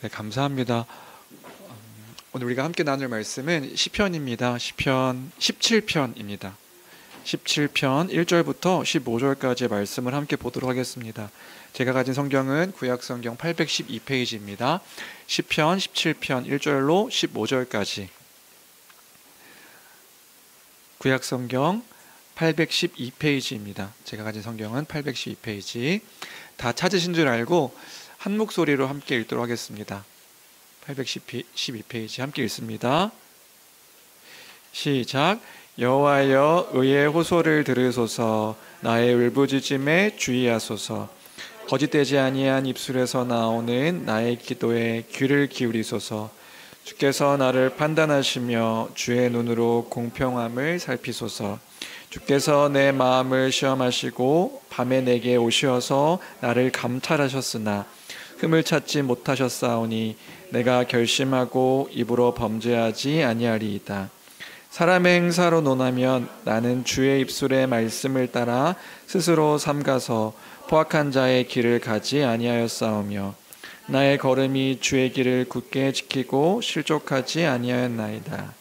네, 감사합니다. 오늘 우리가 함께 나눌 말씀은 시편입니다. 시편 17편입니다. 17편 1절부터 15절까지의 말씀을 함께 보도록 하겠습니다. 제가 가진 성경은 구약성경 812페이지입니다. 시편 17편 1절로 15절까지. 구약성경 812페이지입니다. 제가 가진 성경은 812페이지. 다 찾으신 줄 알고 한 목소리로 함께 읽도록 하겠습니다. 812페이지 함께 읽습니다. 시작. 여호와여, 의의 호소를 들으소서. 나의 울부짖음에 주의하소서. 거짓되지 아니한 입술에서 나오는 나의 기도에 귀를 기울이소서. 주께서 나를 판단하시며 주의 눈으로 공평함을 살피소서. 주께서 내 마음을 시험하시고 밤에 내게 오시어서 나를 감찰하셨으나 흠을 찾지 못하셨사오니 내가 결심하고 입으로 범죄하지 아니하리이다. 사람의 행사로 논하면 나는 주의 입술의 말씀을 따라 스스로 삼가서 포악한 자의 길을 가지 아니하였사오며 나의 걸음이 주의 길을 굳게 지키고 실족하지 아니하였나이다.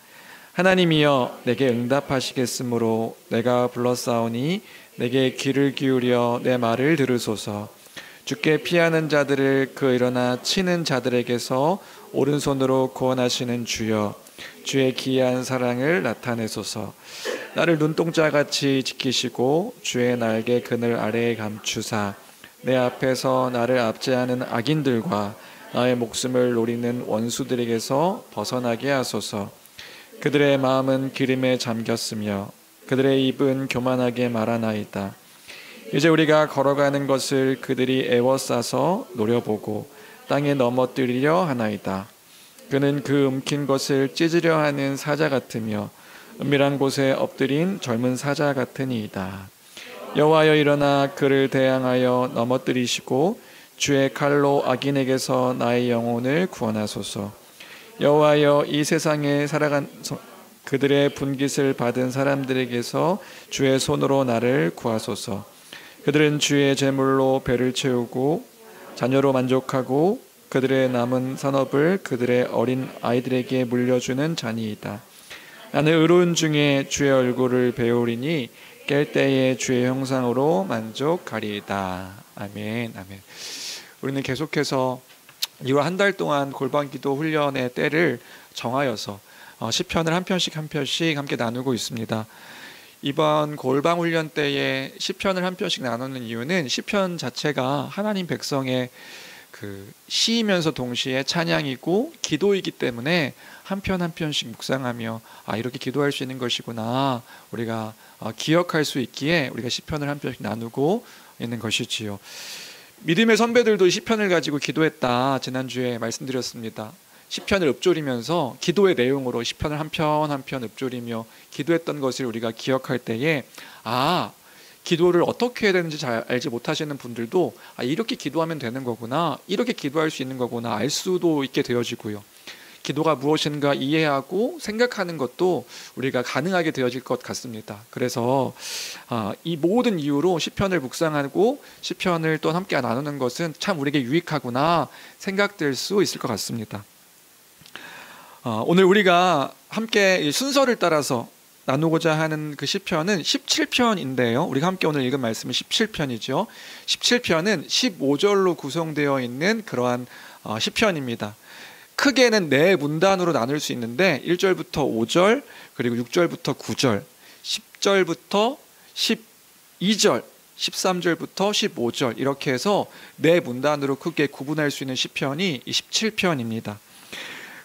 하나님이여, 내게 응답하시겠으므로 내가 불렀사오니 내게 귀를 기울여 내 말을 들으소서. 주께 피하는 자들을 그 일어나 치는 자들에게서 오른손으로 구원하시는 주여, 주의 기이한 사랑을 나타내소서. 나를 눈동자같이 지키시고 주의 날개 그늘 아래에 감추사 내 앞에서 나를 압제하는 악인들과 나의 목숨을 노리는 원수들에게서 벗어나게 하소서. 그들의 마음은 기름에 잠겼으며 그들의 입은 교만하게 말하나이다. 이제 우리가 걸어가는 것을 그들이 애워싸서 노려보고 땅에 넘어뜨리려 하나이다. 그는 그 움킨 것을 찢으려 하는 사자 같으며 은밀한 곳에 엎드린 젊은 사자 같으니이다. 여호와여, 일어나 그를 대항하여 넘어뜨리시고 주의 칼로 악인에게서 나의 영혼을 구원하소서. 여호와여, 이 세상에 살아간 그들의 분깃을 받은 사람들에게서 주의 손으로 나를 구하소서. 그들은 주의 제물로 배를 채우고 자녀로 만족하고 그들의 남은 산업을 그들의 어린 아이들에게 물려주는 자니이다. 나는 의로운 중에 주의 얼굴을 배우리니 깰 때에 주의 형상으로 만족하리이다. 아멘. 아멘. 우리는 계속해서 이후 한 달 동안 골방기도 훈련의 때를 정하여서 시편을 한 편씩 함께 나누고 있습니다. 이번 골방 훈련 때에 시편을 한 편씩 나누는 이유는 시편 자체가 하나님 백성의 그 시이면서 동시에 찬양이고 기도이기 때문에 한 편 한 편씩 묵상하며 이렇게 기도할 수 있는 것이구나 우리가 기억할 수 있기에 우리가 시편을 한 편씩 나누고 있는 것이지요. 믿음의 선배들도 시편을 가지고 기도했다 지난주에 말씀드렸습니다. 시편을 읊조리면서 기도의 내용으로 시편을 한 편 한 편 읊조리며 기도했던 것을 우리가 기억할 때에 기도를 어떻게 해야 되는지 잘 알지 못하시는 분들도 이렇게 기도하면 되는 거구나, 이렇게 기도할 수 있는 거구나 알 수도 있게 되어지고요. 기도가 무엇인가 이해하고 생각하는 것도 우리가 가능하게 되어질 것 같습니다. 그래서 이 모든 이유로 시편을 묵상하고 시편을 또 함께 나누는 것은 참 우리에게 유익하구나 생각될 수 있을 것 같습니다. 오늘 우리가 함께 순서를 따라서 나누고자 하는 그 시편은 17편인데요. 우리가 함께 오늘 읽은 말씀은 17편이죠. 17편은 15절로 구성되어 있는 그러한 시편입니다. 크게는 네 문단으로 나눌 수 있는데 1절부터 5절, 그리고 6절부터 9절, 10절부터 12절, 13절부터 15절 이렇게 해서 네 문단으로 크게 구분할 수 있는 시편이 이 17편입니다.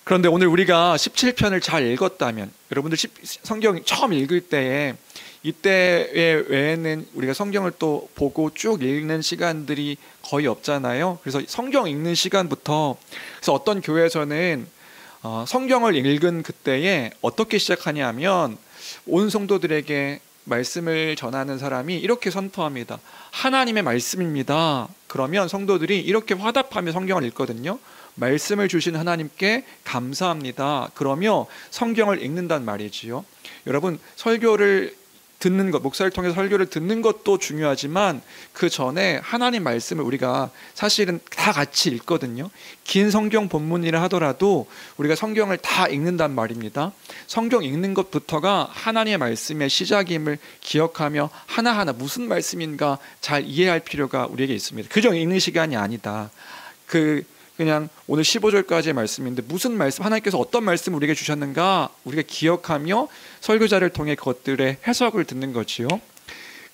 그런데 오늘 우리가 17편을 잘 읽었다면, 여러분들 성경 처음 읽을 때에 이때 외에는 우리가 성경을 또 보고 쭉 읽는 시간들이 거의 없잖아요. 그래서 성경 읽는 시간부터, 그래서 어떤 교회에서는 성경을 읽은 그때에 어떻게 시작하냐면 온 성도들에게 말씀을 전하는 사람이 이렇게 선포합니다. 하나님의 말씀입니다. 그러면 성도들이 이렇게 화답하며 성경을 읽거든요. 말씀을 주신 하나님께 감사합니다. 그러며 성경을 읽는단 말이지요. 여러분, 설교를 듣는 것, 목사를 통해서 설교를 듣는 것도 중요하지만 그 전에 하나님 말씀을 우리가 사실은 다 같이 읽거든요. 긴 성경 본문이라 하더라도 우리가 성경을 다 읽는단 말입니다. 성경 읽는 것부터가 하나님의 말씀의 시작임을 기억하며 하나하나 무슨 말씀인가 잘 이해할 필요가 우리에게 있습니다. 그저 읽는 시간이 아니다. 그냥 오늘 15절까지의 말씀인데 무슨 말씀, 하나님께서 어떤 말씀을 우리에게 주셨는가 우리가 기억하며 설교자를 통해 그것들의 해석을 듣는 거지요.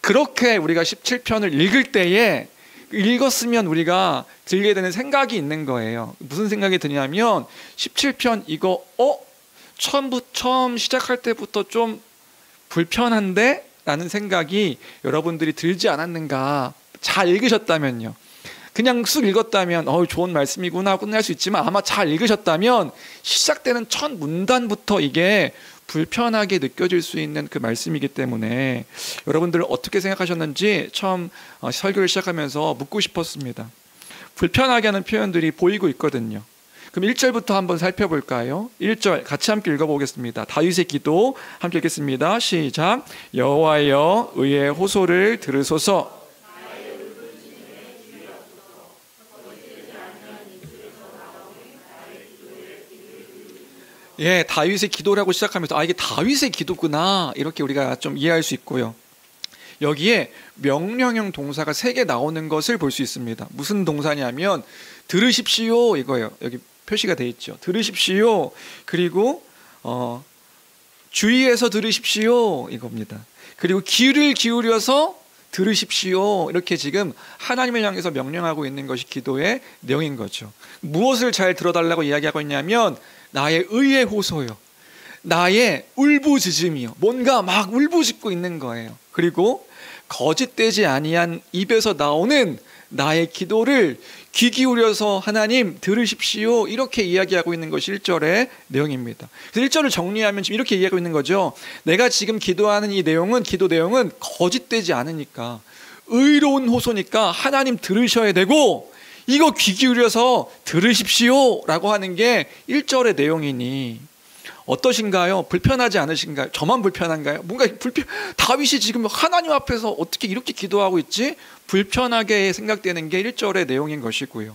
그렇게 우리가 17편을 읽을 때에 읽었으면 우리가 들게 되는 생각이 있는 거예요. 무슨 생각이 드냐면 17편 이거 처음 시작할 때부터 좀 불편한데? 라는 생각이 여러분들이 들지 않았는가. 잘 읽으셨다면요. 그냥 쑥 읽었다면 좋은 말씀이구나 끝날 수 있지만 아마 잘 읽으셨다면 시작되는 첫 문단부터 이게 불편하게 느껴질 수 있는 그 말씀이기 때문에 여러분들 어떻게 생각하셨는지 처음 설교를 시작하면서 묻고 싶었습니다. 불편하게 하는 표현들이 보이고 있거든요. 그럼 1절부터 한번 살펴볼까요? 1절 같이 함께 읽어보겠습니다. 다윗의 기도 함께 읽겠습니다. 시작. 여호와여 의의 호소를 들으소서. 예, 다윗의 기도라고 시작하면서 이게 다윗의 기도구나 이렇게 우리가 좀 이해할 수 있고요. 여기에 명령형 동사가 3개 나오는 것을 볼 수 있습니다. 무슨 동사냐면 들으십시오 이거예요. 여기 표시가 돼 있죠. 들으십시오. 그리고 주의해서 들으십시오 이겁니다. 그리고 귀를 기울여서 들으십시오. 이렇게 지금 하나님을 향해서 명령하고 있는 것이 기도의 내용인 거죠. 무엇을 잘 들어달라고 이야기하고 있냐면 나의 의의 호소요. 나의 울부짖음이요. 뭔가 막 울부짖고 있는 거예요. 그리고 거짓되지 아니한 입에서 나오는 나의 기도를 귀 기울여서 하나님 들으십시오. 이렇게 이야기하고 있는 것이 1절의 내용입니다. 그래서 1절을 정리하면 지금 이렇게 이야기하고 있는 거죠. 내가 지금 기도하는 이 내용은 기도 내용은 거짓되지 않으니까 의로운 호소니까 하나님 들으셔야 되고 이거 귀 기울여서 들으십시오 라고 하는 게 1절의 내용이니 어떠신가요? 불편하지 않으신가요? 저만 불편한가요? 뭔가 다윗이 지금 하나님 앞에서 어떻게 이렇게 기도하고 있지? 불편하게 생각되는 게 1절의 내용인 것이고요.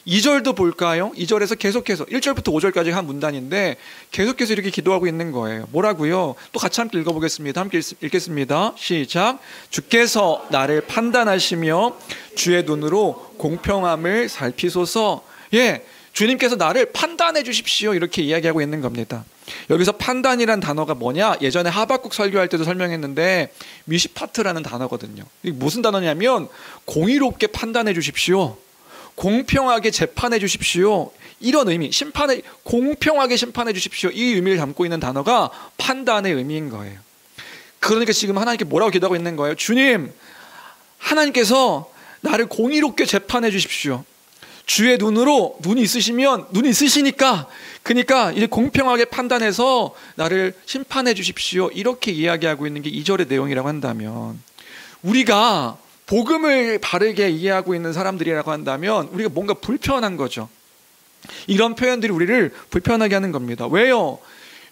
2절도 볼까요? 2절에서 계속해서 1절부터 5절까지 한 문단인데 계속해서 이렇게 기도하고 있는 거예요. 뭐라고요? 또 같이 함께 읽어보겠습니다. 함께 읽겠습니다. 시작. 주께서 나를 판단하시며 주의 눈으로 공평함을 살피소서. 예, 주님께서 나를 판단해 주십시오. 이렇게 이야기하고 있는 겁니다. 여기서 판단이란 단어가 뭐냐? 예전에 하박국 설교할 때도 설명했는데 미시파트라는 단어거든요. 이게 무슨 단어냐면 공의롭게 판단해 주십시오. 공평하게 재판해 주십시오. 이런 의미, 공평하게 심판해 주십시오. 이 의미를 담고 있는 단어가 판단의 의미인 거예요. 그러니까 지금 하나님께 뭐라고 기도하고 있는 거예요? 주님, 하나님께서 나를 공의롭게 재판해 주십시오. 주의 눈이 있으시니까 그러니까 이제 공평하게 판단해서 나를 심판해 주십시오. 이렇게 이야기하고 있는 게 2절의 내용이라고 한다면 우리가 복음을 바르게 이해하고 있는 사람들이라고 한다면 우리가 뭔가 불편한 거죠. 이런 표현들이 우리를 불편하게 하는 겁니다. 왜요?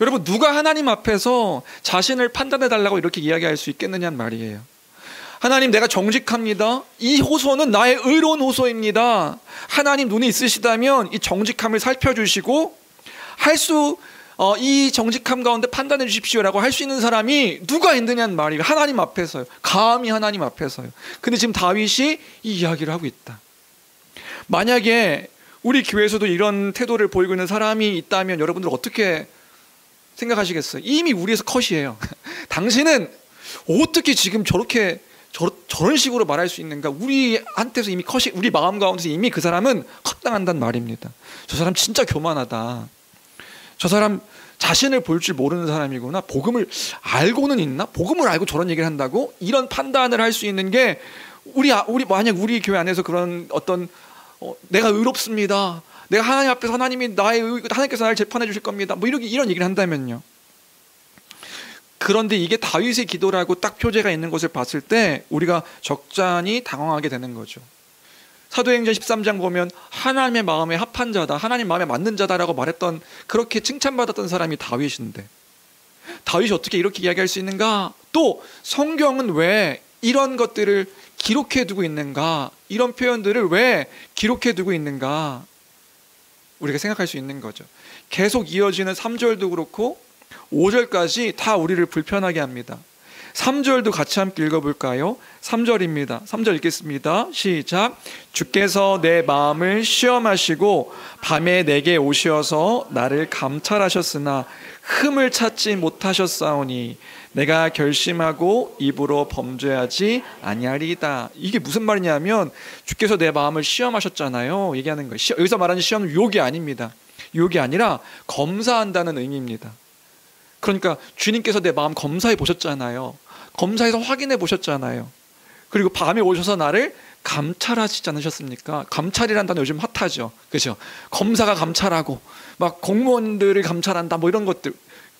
여러분 누가 하나님 앞에서 자신을 판단해 달라고 이렇게 이야기할 수 있겠느냐는 말이에요. 하나님 내가 정직합니다. 이 호소는 나의 의로운 호소입니다. 하나님 눈이 있으시다면 이 정직함을 살펴주시고 이 정직함 가운데 판단해 주십시오라고 할 수 있는 사람이 누가 있느냐는 말이에요. 하나님 앞에서요. 감히 하나님 앞에서요. 근데 지금 다윗이 이 이야기를 하고 있다. 만약에 우리 교회에서도 이런 태도를 보이고 있는 사람이 있다면 여러분들 어떻게 생각하시겠어요? 이미 우리에서 컷이에요. 당신은 어떻게 지금 저런 식으로 말할 수 있는가? 우리한테서 이미 컷이, 우리 마음 가운데서 이미 그 사람은 컷당한다는 말입니다. 저 사람 진짜 교만하다. 저 사람 자신을 볼 줄 모르는 사람이구나. 복음을 알고는 있나? 복음을 알고 저런 얘기를 한다고? 이런 판단을 할 수 있는 게 만약 우리 교회 안에서 그런 어떤 내가 의롭습니다. 내가 하나님 앞에서 하나님께서 나를 재판해 주실 겁니다. 뭐 이런 얘기를 한다면요. 그런데 이게 다윗의 기도라고 딱 표제가 있는 것을 봤을 때 우리가 적잖이 당황하게 되는 거죠. 사도행전 13장 보면 하나님의 마음에 합한 자다, 하나님 마음에 맞는 자다라고 말했던, 그렇게 칭찬받았던 사람이 다윗인데 다윗이 어떻게 이렇게 이야기할 수 있는가? 또 성경은 왜 이런 것들을 기록해 두고 있는가? 이런 표현들을 왜 기록해 두고 있는가? 우리가 생각할 수 있는 거죠. 계속 이어지는 3절도 그렇고 5절까지 다 우리를 불편하게 합니다. 3절도 같이 함께 읽어볼까요? 3절입니다. 3절 읽겠습니다. 시작. 주께서 내 마음을 시험하시고 밤에 내게 오시어서 나를 감찰하셨으나 흠을 찾지 못하셨사오니 내가 결심하고 입으로 범죄하지 아니하리이다. 이게 무슨 말이냐면 주께서 내 마음을 시험하셨잖아요. 얘기하는 거예요. 여기서 말하는 시험은 유혹이 아닙니다. 유혹이 아니라 검사한다는 의미입니다. 그러니까 주님께서 내 마음 검사해 보셨잖아요. 검사해서 확인해 보셨잖아요. 그리고 밤에 오셔서 나를 감찰하시지 않으셨습니까? 감찰이란 단어 요즘 핫하죠. 그렇죠? 검사가 감찰하고 막 공무원들을 감찰한다 뭐 이런 것들.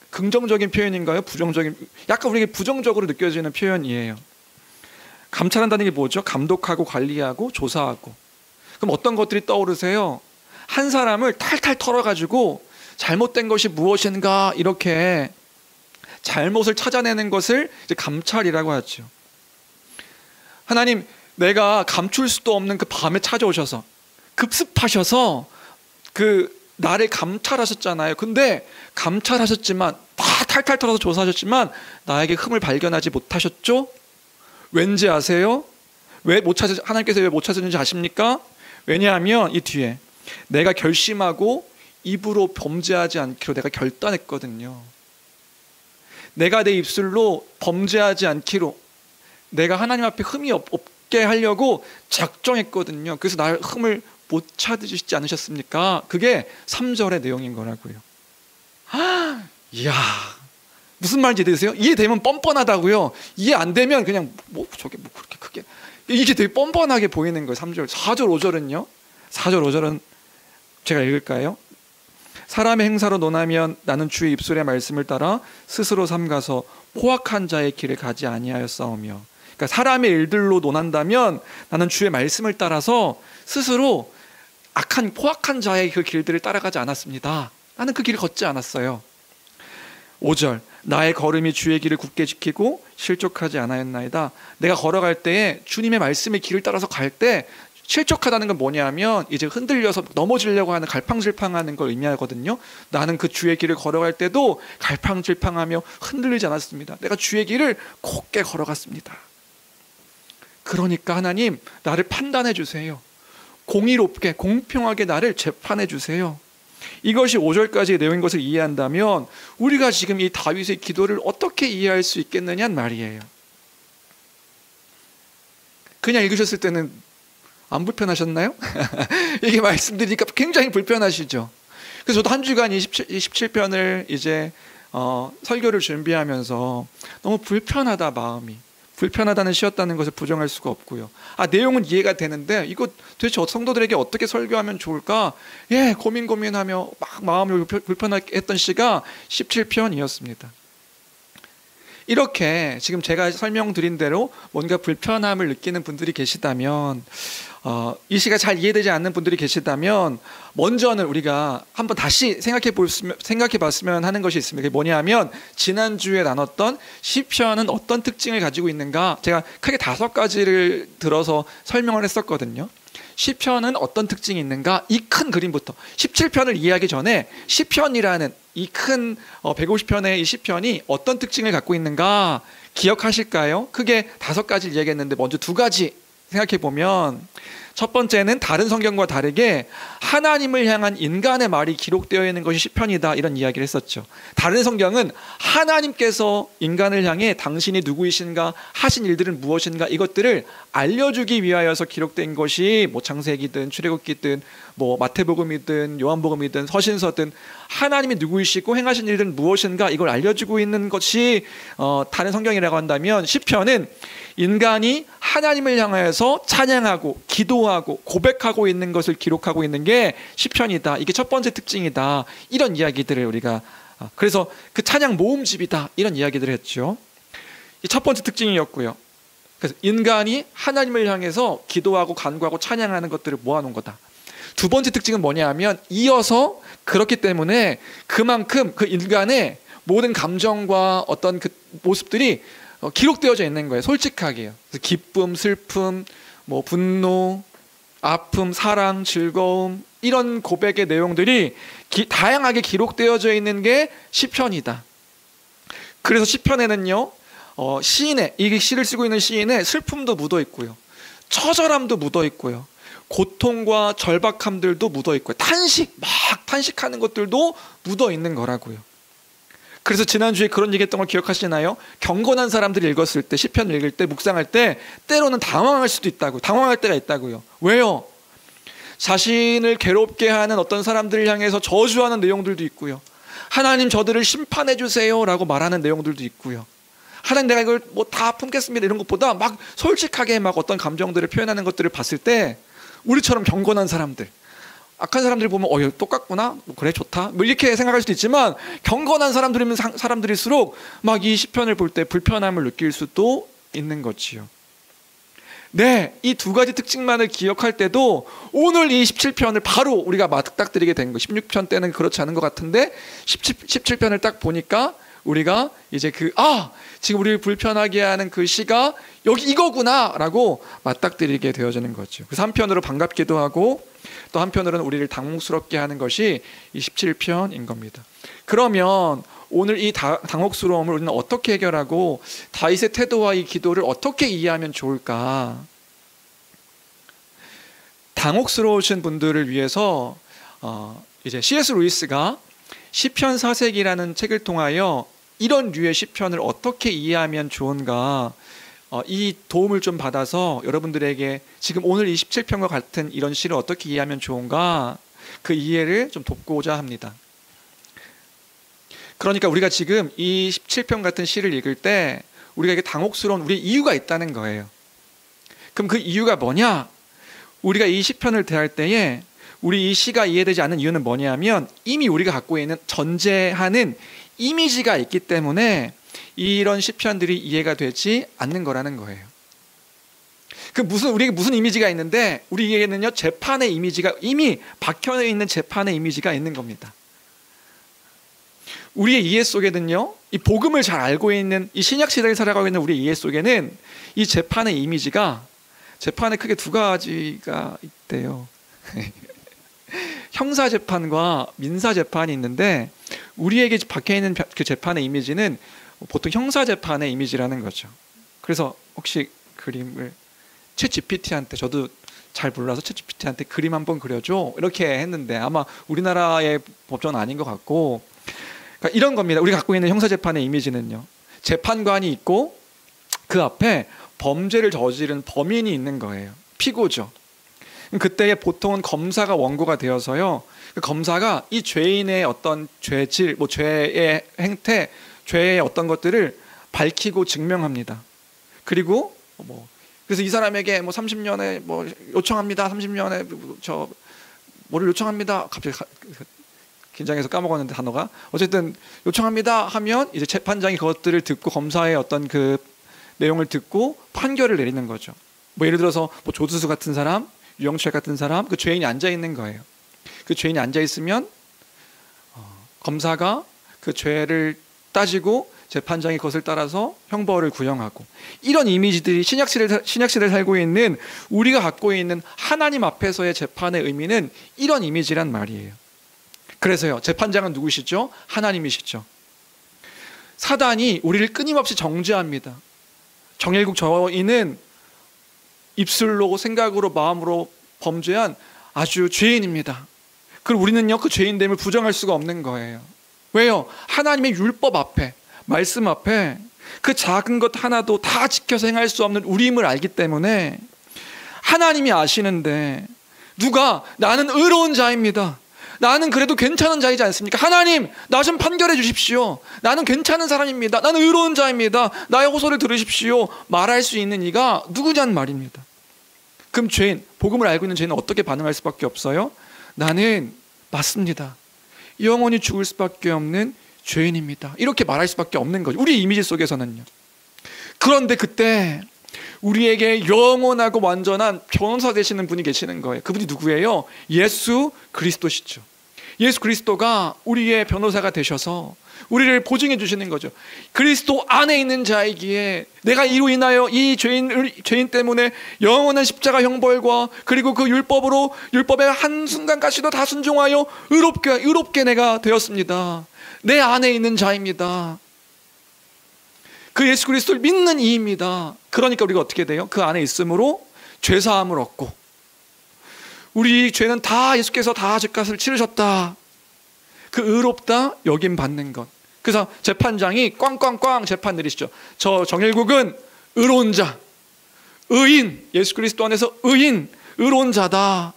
긍정적인 표현인가요? 부정적인, 약간 우리에게 부정적으로 느껴지는 표현이에요. 감찰한다는 게 뭐죠? 감독하고 관리하고 조사하고. 그럼 어떤 것들이 떠오르세요? 한 사람을 탈탈 털어가지고 잘못된 것이 무엇인가 이렇게 잘못을 찾아내는 것을 이제 감찰이라고 하죠. 하나님, 내가 감출 수도 없는 그 밤에 찾아오셔서 급습하셔서 나를 감찰하셨잖아요. 근데 감찰하셨지만 다 탈탈 털어서 조사하셨지만 나에게 흠을 발견하지 못하셨죠? 왠지 아세요? 하나님께서 왜 못 찾으는지 아십니까? 왜냐하면 이 뒤에 내가 결심하고 입으로 범죄하지 않기로 내가 결단했거든요. 내가 내 입술로 범죄하지 않기로 내가 하나님 앞에 흠이 없게 하려고 작정했거든요. 그래서 나의 흠을 못 찾으시지 않으셨습니까? 그게 3절의 내용인 거라고요. 이야, 무슨 말인지 이해되세요? 이해되면 뻔뻔하다고요. 이해 안 되면 그냥 저게 그렇게 크게, 이게 되게 뻔뻔하게 보이는 거예요. 3절, 4절, 5절은요. 4절, 5절은 제가 읽을까요? 사람의 행사로 논하면 나는 주의 입술의 말씀을 따라 스스로 삼가서 포악한 자의 길을 가지 아니하였사오며. 그러니까 사람의 일들로 논한다면 나는 주의 말씀을 따라서 스스로 포악한 자의 그 길들을 따라가지 않았습니다. 나는 그 길을 걷지 않았어요. 5절, 나의 걸음이 주의 길을 굳게 지키고 실족하지 않았나이다. 내가 걸어갈 때에 주님의 말씀의 길을 따라서 갈 때 실족하다는 건 뭐냐면 이제 흔들려서 넘어지려고 하는 갈팡질팡하는 걸 의미하거든요. 나는 그 주의 길을 걸어갈 때도 갈팡질팡하며 흔들리지 않았습니다. 내가 주의 길을 곧게 걸어갔습니다. 그러니까 하나님, 나를 판단해 주세요. 공의롭게 공평하게 나를 재판해 주세요. 이것이 5절까지의 내용인 것을 이해한다면 우리가 지금 이 다윗의 기도를 어떻게 이해할 수 있겠느냐는 말이에요. 그냥 읽으셨을 때는 안 불편하셨나요? 이게 말씀드리니까 굉장히 불편하시죠. 그래서 저도 한 주간 27편을 이제 설교를 준비하면서 너무 불편하다, 마음이. 불편하다는 시였다는 것을 부정할 수가 없고요. 내용은 이해가 되는데 이거 도대체 성도들에게 어떻게 설교하면 좋을까? 고민하며 막 마음을 불편하게 했던 시가 17편이었습니다. 이렇게 지금 제가 설명드린 대로 뭔가 불편함을 느끼는 분들이 계시다면, 이 시가 잘 이해되지 않는 분들이 계시다면 먼저는 우리가 한번 다시 생각해 봤으면 하는 것이 있습니다. 그게 뭐냐면 지난주에 나눴던 시편은 어떤 특징을 가지고 있는가, 제가 크게 5가지를 들어서 설명을 했었거든요. 시편은 어떤 특징이 있는가, 이 큰 그림부터 17편을 이해하기 전에 시편이라는 이 큰 150편의 이 시편이 어떤 특징을 갖고 있는가 기억하실까요? 크게 5가지를 이야기했는데 먼저 2가지 생각해 보면, 첫 번째는 다른 성경과 다르게 하나님을 향한 인간의 말이 기록되어 있는 것이 시편이다, 이런 이야기를 했었죠. 다른 성경은 하나님께서 인간을 향해 당신이 누구이신가, 하신 일들은 무엇인가, 이것들을 알려주기 위하여서 기록된 것이 창세기든 출애굽기든 마태복음이든 요한복음이든 서신서든 하나님이 누구이시고 행하신 일들은 무엇인가, 이걸 알려주고 있는 것이 다른 성경이라고 한다면, 시편은 인간이 하나님을 향하여서 찬양하고 기도하고 고백하고 있는 것을 기록하고 있는 게 시편이다. 이게 첫 번째 특징이다. 이런 이야기들을 우리가, 그래서 그 찬양 모음집이다, 이런 이야기들을 했죠. 이 첫 번째 특징이었고요. 그래서 인간이 하나님을 향해서 기도하고 간구하고 찬양하는 것들을 모아놓은 거다. 두 번째 특징은 뭐냐 하면, 이어서 그렇기 때문에 그만큼 그 인간의 모든 감정과 어떤 그 모습들이 기록되어져 있는 거예요. 솔직하게요. 그래서 기쁨, 슬픔, 뭐 분노, 아픔, 사랑, 즐거움, 이런 고백의 내용들이 다양하게 기록되어져 있는 게 시편이다. 그래서 시편에는요, 시인의, 이 시를 쓰고 있는 시인의 슬픔도 묻어 있고요, 처절함도 묻어 있고요, 고통과 절박함들도 묻어 있고요, 막 탄식하는 것들도 묻어 있는 거라고요. 그래서 지난주에 그런 얘기했던 걸 기억하시나요? 경건한 사람들이 읽었을 때, 시편 읽을 때, 묵상할 때 때로는 당황할 수도 있다고, 당황할 때가 있다고요. 왜요? 자신을 괴롭게 하는 어떤 사람들을 향해서 저주하는 내용들도 있고요, 하나님 저들을 심판해 주세요 라고 말하는 내용들도 있고요, 하나님 내가 이걸 뭐 다 품겠습니다 이런 것보다 막 솔직하게 막 어떤 감정들을 표현하는 것들을 봤을 때, 우리처럼 경건한 사람들, 악한 사람들 보면 이거 똑같구나, 뭐 그래 좋다, 뭐 이렇게 생각할 수도 있지만, 경건한 사람들이면 사람들일수록 막 이 시편을 볼 때 불편함을 느낄 수도 있는 거지요. 네, 이 두 가지 특징만을 기억할 때도 오늘 이 17편을 바로 우리가 맞닥뜨리게 된 거. 16편 때는 그렇지 않은 것 같은데 17편을 딱 보니까 우리가 이제 지금 우리를 불편하게 하는 그 시가 여기 이거구나 라고 맞닥뜨리게 되어지는 거죠. 그래서 한편으로 반갑기도 하고 또 한편으로는 우리를 당혹스럽게 하는 것이 이 17편인 겁니다. 그러면 오늘 이 당혹스러움을 우리는 어떻게 해결하고 다윗의 태도와 이 기도를 어떻게 이해하면 좋을까? 당혹스러우신 분들을 위해서 이제 C.S. 루이스가 시편 4색이라는 책을 통하여 이런 류의 시편을 어떻게 이해하면 좋은가, 이 도움을 좀 받아서 여러분들에게 지금 오늘 이 17편과 같은 이런 시를 어떻게 이해하면 좋은가, 그 이해를 좀 돕고자 합니다. 그러니까 우리가 지금 이 17편 같은 시를 읽을 때 우리가 이게 당혹스러운 우리의 이유가 있다는 거예요. 그럼 그 이유가 뭐냐? 우리가 이 시편을 대할 때에 우리 이 시가 이해되지 않는 이유는 뭐냐면, 이미 우리가 갖고 있는 전제하는 이미지가 있기 때문에 이런 시편들이 이해가 되지 않는 거라는 거예요. 우리에게 무슨 이미지가 있는데, 우리에게는요 재판의 이미지가, 이미 박혀 있는 재판의 이미지가 있는 겁니다. 우리의 이해 속에는요, 이 복음을 잘 알고 있는, 이 신약 시대를 살아가고 있는 우리의 이해 속에는 이 재판의 이미지가, 재판에 크게 두 가지가 있대요. 형사재판과 민사재판이 있는데, 우리에게 박혀있는 그 재판의 이미지는 보통 형사재판의 이미지라는 거죠. 그래서 혹시 그림을 챗GPT한테, 저도 잘 몰라서 챗GPT한테 그림 한번 그려줘 이렇게 했는데, 아마 우리나라의 법정은 아닌 것 같고, 그러니까 이런 겁니다. 우리가 갖고 있는 형사재판의 이미지는요, 재판관이 있고 그 앞에 범죄를 저지른 범인이 있는 거예요. 피고죠. 그때 보통은 검사가 원고가 되어서요, 그 검사가 이 죄인의 어떤 죄질, 뭐 죄의 행태, 죄의 어떤 것들을 밝히고 증명합니다. 그리고 그래서 이 사람에게 30년에 요청합니다. 30년에 뭐를 요청합니다. 갑자기 긴장해서 까먹었는데 단어가, 어쨌든 요청합니다 하면 이제 재판장이 그것들을 듣고 검사의 어떤 그 내용을 듣고 판결을 내리는 거죠. 예를 들어서 조두수 같은 사람, 유영철 같은 사람, 그 죄인이 앉아 있는 거예요. 그 죄인이 앉아 있으면 검사가 그 죄를 따지고 재판장이 그것을 따라서 형벌을 구형하고, 이런 이미지들이 신약 시대를 살고 있는 우리가 갖고 있는 하나님 앞에서의 재판의 의미는 이런 이미지란 말이에요. 그래서요, 재판장은 누구시죠? 하나님이시죠. 사단이 우리를 끊임없이 정죄합니다. 정일국 저인은 입술로, 생각으로, 마음으로 범죄한 아주 죄인입니다. 그리고 우리는요, 그 죄인됨을 부정할 수가 없는 거예요. 왜요? 하나님의 율법 앞에, 말씀 앞에 그 작은 것 하나도 다 지켜서 행할 수 없는 우리임을 알기 때문에, 하나님이 아시는데 누가 나는 의로운 자입니다, 나는 그래도 괜찮은 자이지 않습니까? 하나님, 나 좀 판결해 주십시오. 나는 괜찮은 사람입니다. 나는 의로운 자입니다. 나의 호소를 들으십시오. 말할 수 있는 이가 누구냐는 말입니다. 그럼 죄인, 복음을 알고 있는 죄인은 어떻게 반응할 수밖에 없어요? 나는 맞습니다. 영원히 죽을 수밖에 없는 죄인입니다. 이렇게 말할 수밖에 없는 거죠. 우리 이미지 속에서는요. 그런데 그때 우리에게 영원하고 완전한 변호사 되시는 분이 계시는 거예요. 그분이 누구예요? 예수 그리스도시죠. 예수 그리스도가 우리의 변호사가 되셔서 우리를 보증해 주시는 거죠. 그리스도 안에 있는 자이기에 내가 이로 인하여 이 죄인 때문에 영원한 십자가 형벌과 그리고 그 율법의 한순간까지도 다 순종하여 의롭게 내가 되었습니다. 내 안에 있는 자입니다. 그 예수 그리스도를 믿는 이입니다. 그러니까 우리가 어떻게 돼요? 그 안에 있음으로 죄사함을 얻고, 우리 죄는 다 예수께서 다 죄값을 치르셨다. 그 의롭다 여김 받는 것. 그래서 재판장이 꽝꽝꽝 재판 내리시죠. 저 정일국은 의로운 자, 의인, 예수 그리스도 안에서 의인, 의로운 자다.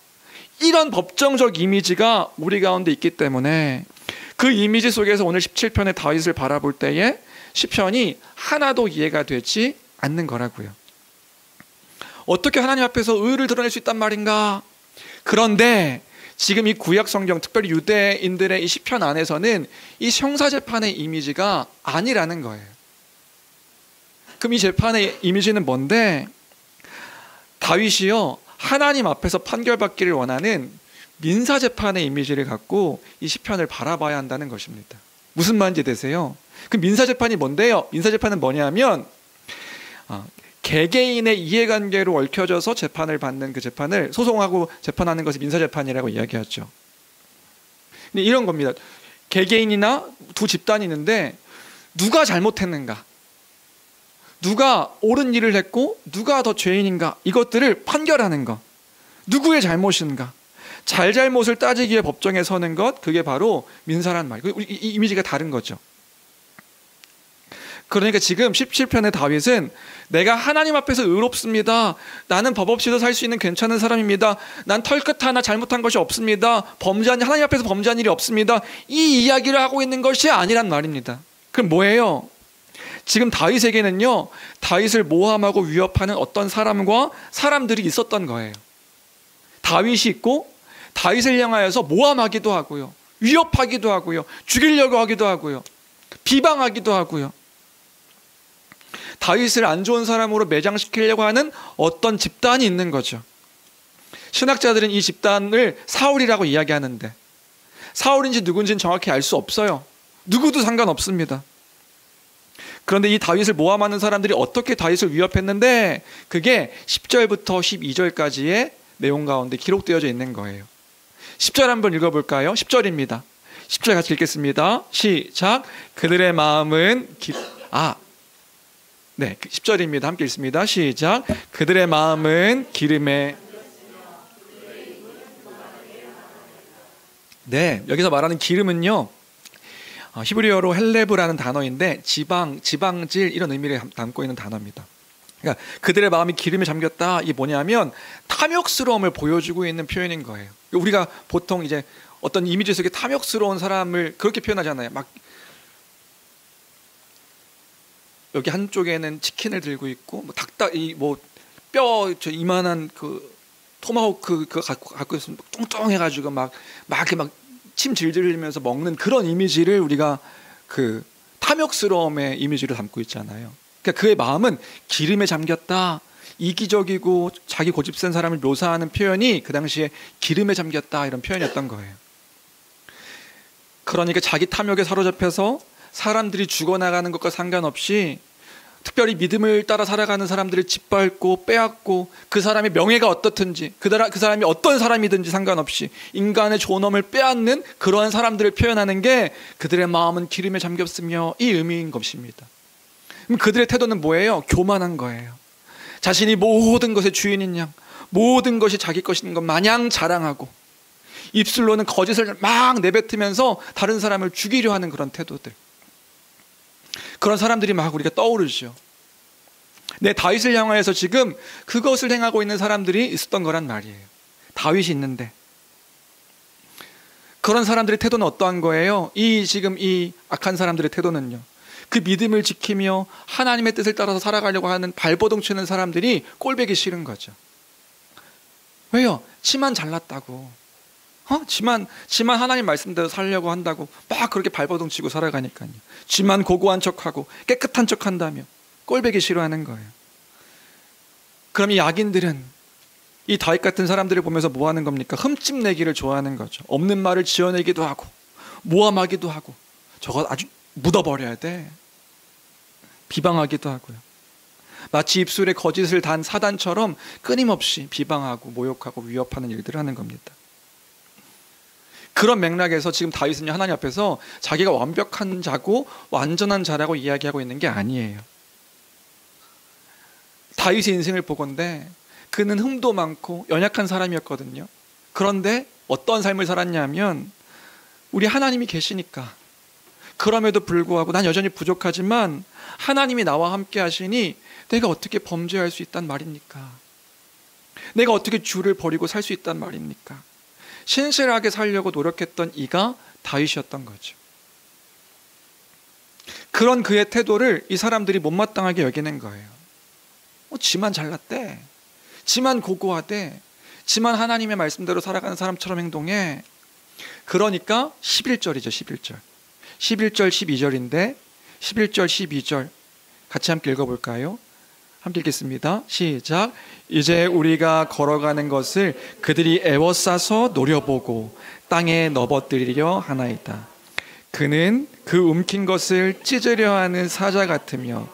이런 법정적 이미지가 우리 가운데 있기 때문에 그 이미지 속에서 오늘 17편의 다윗을 바라볼 때에 시편이 하나도 이해가 되지 않는 거라고요. 어떻게 하나님 앞에서 의를 드러낼 수 있단 말인가? 그런데 지금 이 구약 성경, 특별히 유대인들의 이 시편 안에서는 이 형사재판의 이미지가 아니라는 거예요. 그럼 이 재판의 이미지는 뭔데? 다윗이요, 하나님 앞에서 판결받기를 원하는 민사재판의 이미지를 갖고 이 시편을 바라봐야 한다는 것입니다. 무슨 말인지 되세요? 그 민사재판이 뭔데요? 민사재판은 뭐냐면 개개인의 이해관계로 얽혀져서 재판을 받는 그 재판을 소송하고 재판하는 것이 민사재판이라고 이야기하죠. 근데 이런 겁니다. 개개인이나 두 집단이 있는데 누가 잘못했는가, 누가 옳은 일을 했고 누가 더 죄인인가, 이것들을 판결하는 것, 누구의 잘못인가, 잘잘못을 따지기 위해 법정에 서는 것, 그게 바로 민사란 말이에요. 이 이미지가 다른 거죠. 그러니까 지금 17편의 다윗은 내가 하나님 앞에서 의롭습니다. 나는 법 없이도 살 수 있는 괜찮은 사람입니다. 난 털끝 하나 잘못한 것이 없습니다. 하나님 앞에서 범죄한 일이 없습니다. 이 이야기를 하고 있는 것이 아니란 말입니다. 그럼 뭐예요? 지금 다윗에게는요, 다윗을 모함하고 위협하는 어떤 사람과 사람들이 있었던 거예요. 다윗이 있고 다윗을 향하여서 모함하기도 하고요, 위협하기도 하고요, 죽이려고 하기도 하고요, 비방하기도 하고요. 다윗을 안 좋은 사람으로 매장시키려고 하는 어떤 집단이 있는 거죠. 신학자들은 이 집단을 사울이라고 이야기하는데 사울인지 누군지는 정확히 알 수 없어요. 누구도 상관없습니다. 그런데 이 다윗을 모함하는 사람들이 어떻게 다윗을 위협했는데 그게 10절부터 12절까지의 내용 가운데 기록되어져 있는 거예요. 10절 한번 읽어볼까요? 10절입니다. 10절 같이 읽겠습니다. 시작. 그들의 마음은 10절입니다. 함께 읽습니다. 시작. 그들의 마음은 기름에. 네, 여기서 말하는 기름은요, 히브리어로 헬레브라는 단어인데 지방질 이런 의미를 담고 있는 단어입니다. 그러니까 그들의 마음이 기름에 잠겼다, 이게 뭐냐면 탐욕스러움을 보여주고 있는 표현인 거예요. 우리가 보통 이제 어떤 이미지 속에 탐욕스러운 사람을 그렇게 표현하잖아요. 막 여기 한쪽에는 치킨을 들고 있고, 뼈 이만한 그 토마호크 그거 갖고 있으면 뚱뚱해가지고 막 침 질질 흘리면서 먹는 그런 이미지를 우리가 그 탐욕스러움의 이미지를 담고 있잖아요. 그러니까 그의 마음은 기름에 잠겼다, 이기적이고 자기 고집센 사람을 묘사하는 표현이 그 당시에 기름에 잠겼다, 이런 표현이었던 거예요. 그러니까 자기 탐욕에 사로잡혀서 사람들이 죽어나가는 것과 상관없이 특별히 믿음을 따라 살아가는 사람들을 짓밟고 빼앗고, 그 사람의 명예가 어떻든지 그 사람이 어떤 사람이든지 상관없이 인간의 존엄을 빼앗는 그러한 사람들을 표현하는 게 그들의 마음은 기름에 잠겼으며, 이 의미인 것입니다. 그럼 그들의 태도는 뭐예요? 교만한 거예요. 자신이 모든 것의 주인인 양, 모든 것이 자기 것인 것 마냥 자랑하고 입술로는 거짓을 막 내뱉으면서 다른 사람을 죽이려 하는 그런 태도들, 그런 사람들이 막 우리가 떠오르죠. 내 다윗을 향하여서 지금 그것을 행하고 있는 사람들이 있었던 거란 말이에요. 다윗이 있는데 그런 사람들의 태도는 어떠한 거예요? 지금 이 악한 사람들의 태도는요, 그 믿음을 지키며 하나님의 뜻을 따라서 살아가려고 하는 발버둥 치는 사람들이 꼴보기 싫은 거죠. 왜요? 지만 잘났다고, 지만 하나님 말씀대로 살려고 한다고 막 그렇게 발버둥 치고 살아가니까요. 지만 고고한 척하고 깨끗한 척한다며 꼴보기 싫어하는 거예요. 그럼 이 악인들은 이 다윗 같은 사람들을 보면서 뭐 하는 겁니까? 흠집내기를 좋아하는 거죠. 없는 말을 지어내기도 하고 모함하기도 하고, 저거 아주 묻어버려야 돼. 비방하기도 하고요. 마치 입술에 거짓을 단 사단처럼 끊임없이 비방하고 모욕하고 위협하는 일들을 하는 겁니다. 그런 맥락에서 지금 다윗은요, 하나님 앞에서 자기가 완벽한 자고 완전한 자라고 이야기하고 있는 게 아니에요. 다윗의 인생을 보건대 그는 흠도 많고 연약한 사람이었거든요. 그런데 어떤 삶을 살았냐면, 우리 하나님이 계시니까, 그럼에도 불구하고 난 여전히 부족하지만 하나님이 나와 함께 하시니 내가 어떻게 범죄할 수 있단 말입니까? 내가 어떻게 주를 버리고 살 수 있단 말입니까? 신실하게 살려고 노력했던 이가 다윗이었던 거죠. 그런 그의 태도를 이 사람들이 못마땅하게 여기는 거예요. 지만 잘났대, 지만 고고하대, 지만 하나님의 말씀대로 살아가는 사람처럼 행동해. 그러니까 11절이죠. 11절 12절인데 11절 12절 같이 함께 읽어볼까요? 함께 읽겠습니다. 시작. 이제 우리가 걸어가는 것을 그들이 애워싸서 노려보고 땅에 넘어뜨리려 하나이다. 그는 그 움킨 것을 찢으려 하는 사자 같으며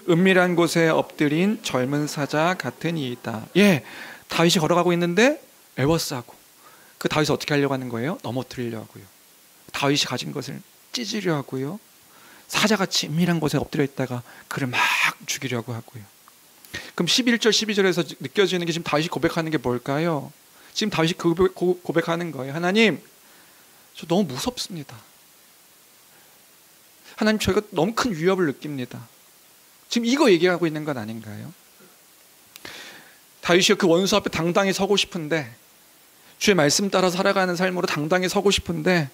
은밀한 곳에 엎드린 젊은 사자 같은 이이다. 예, 다윗이 걸어가고 있는데 애워싸고, 그 다윗을 어떻게 하려고 하는 거예요? 넘어뜨리려 하고요. 다윗이 가진 것을 찢으려 하고요. 사자같이 은밀한 곳에 엎드려 있다가 그를 막 죽이려고 하고요. 그럼 11절 12절에서 느껴지는 게, 지금 다윗이 고백하는 게 뭘까요? 지금 다윗이 고백하는 거예요. 하나님, 저 너무 무섭습니다. 하나님, 저희가 너무 큰 위협을 느낍니다. 지금 이거 얘기하고 있는 건 아닌가요? 다윗이 그 원수 앞에 당당히 서고 싶은데, 주의 말씀 따라 살아가는 삶으로 당당히 서고 싶은데,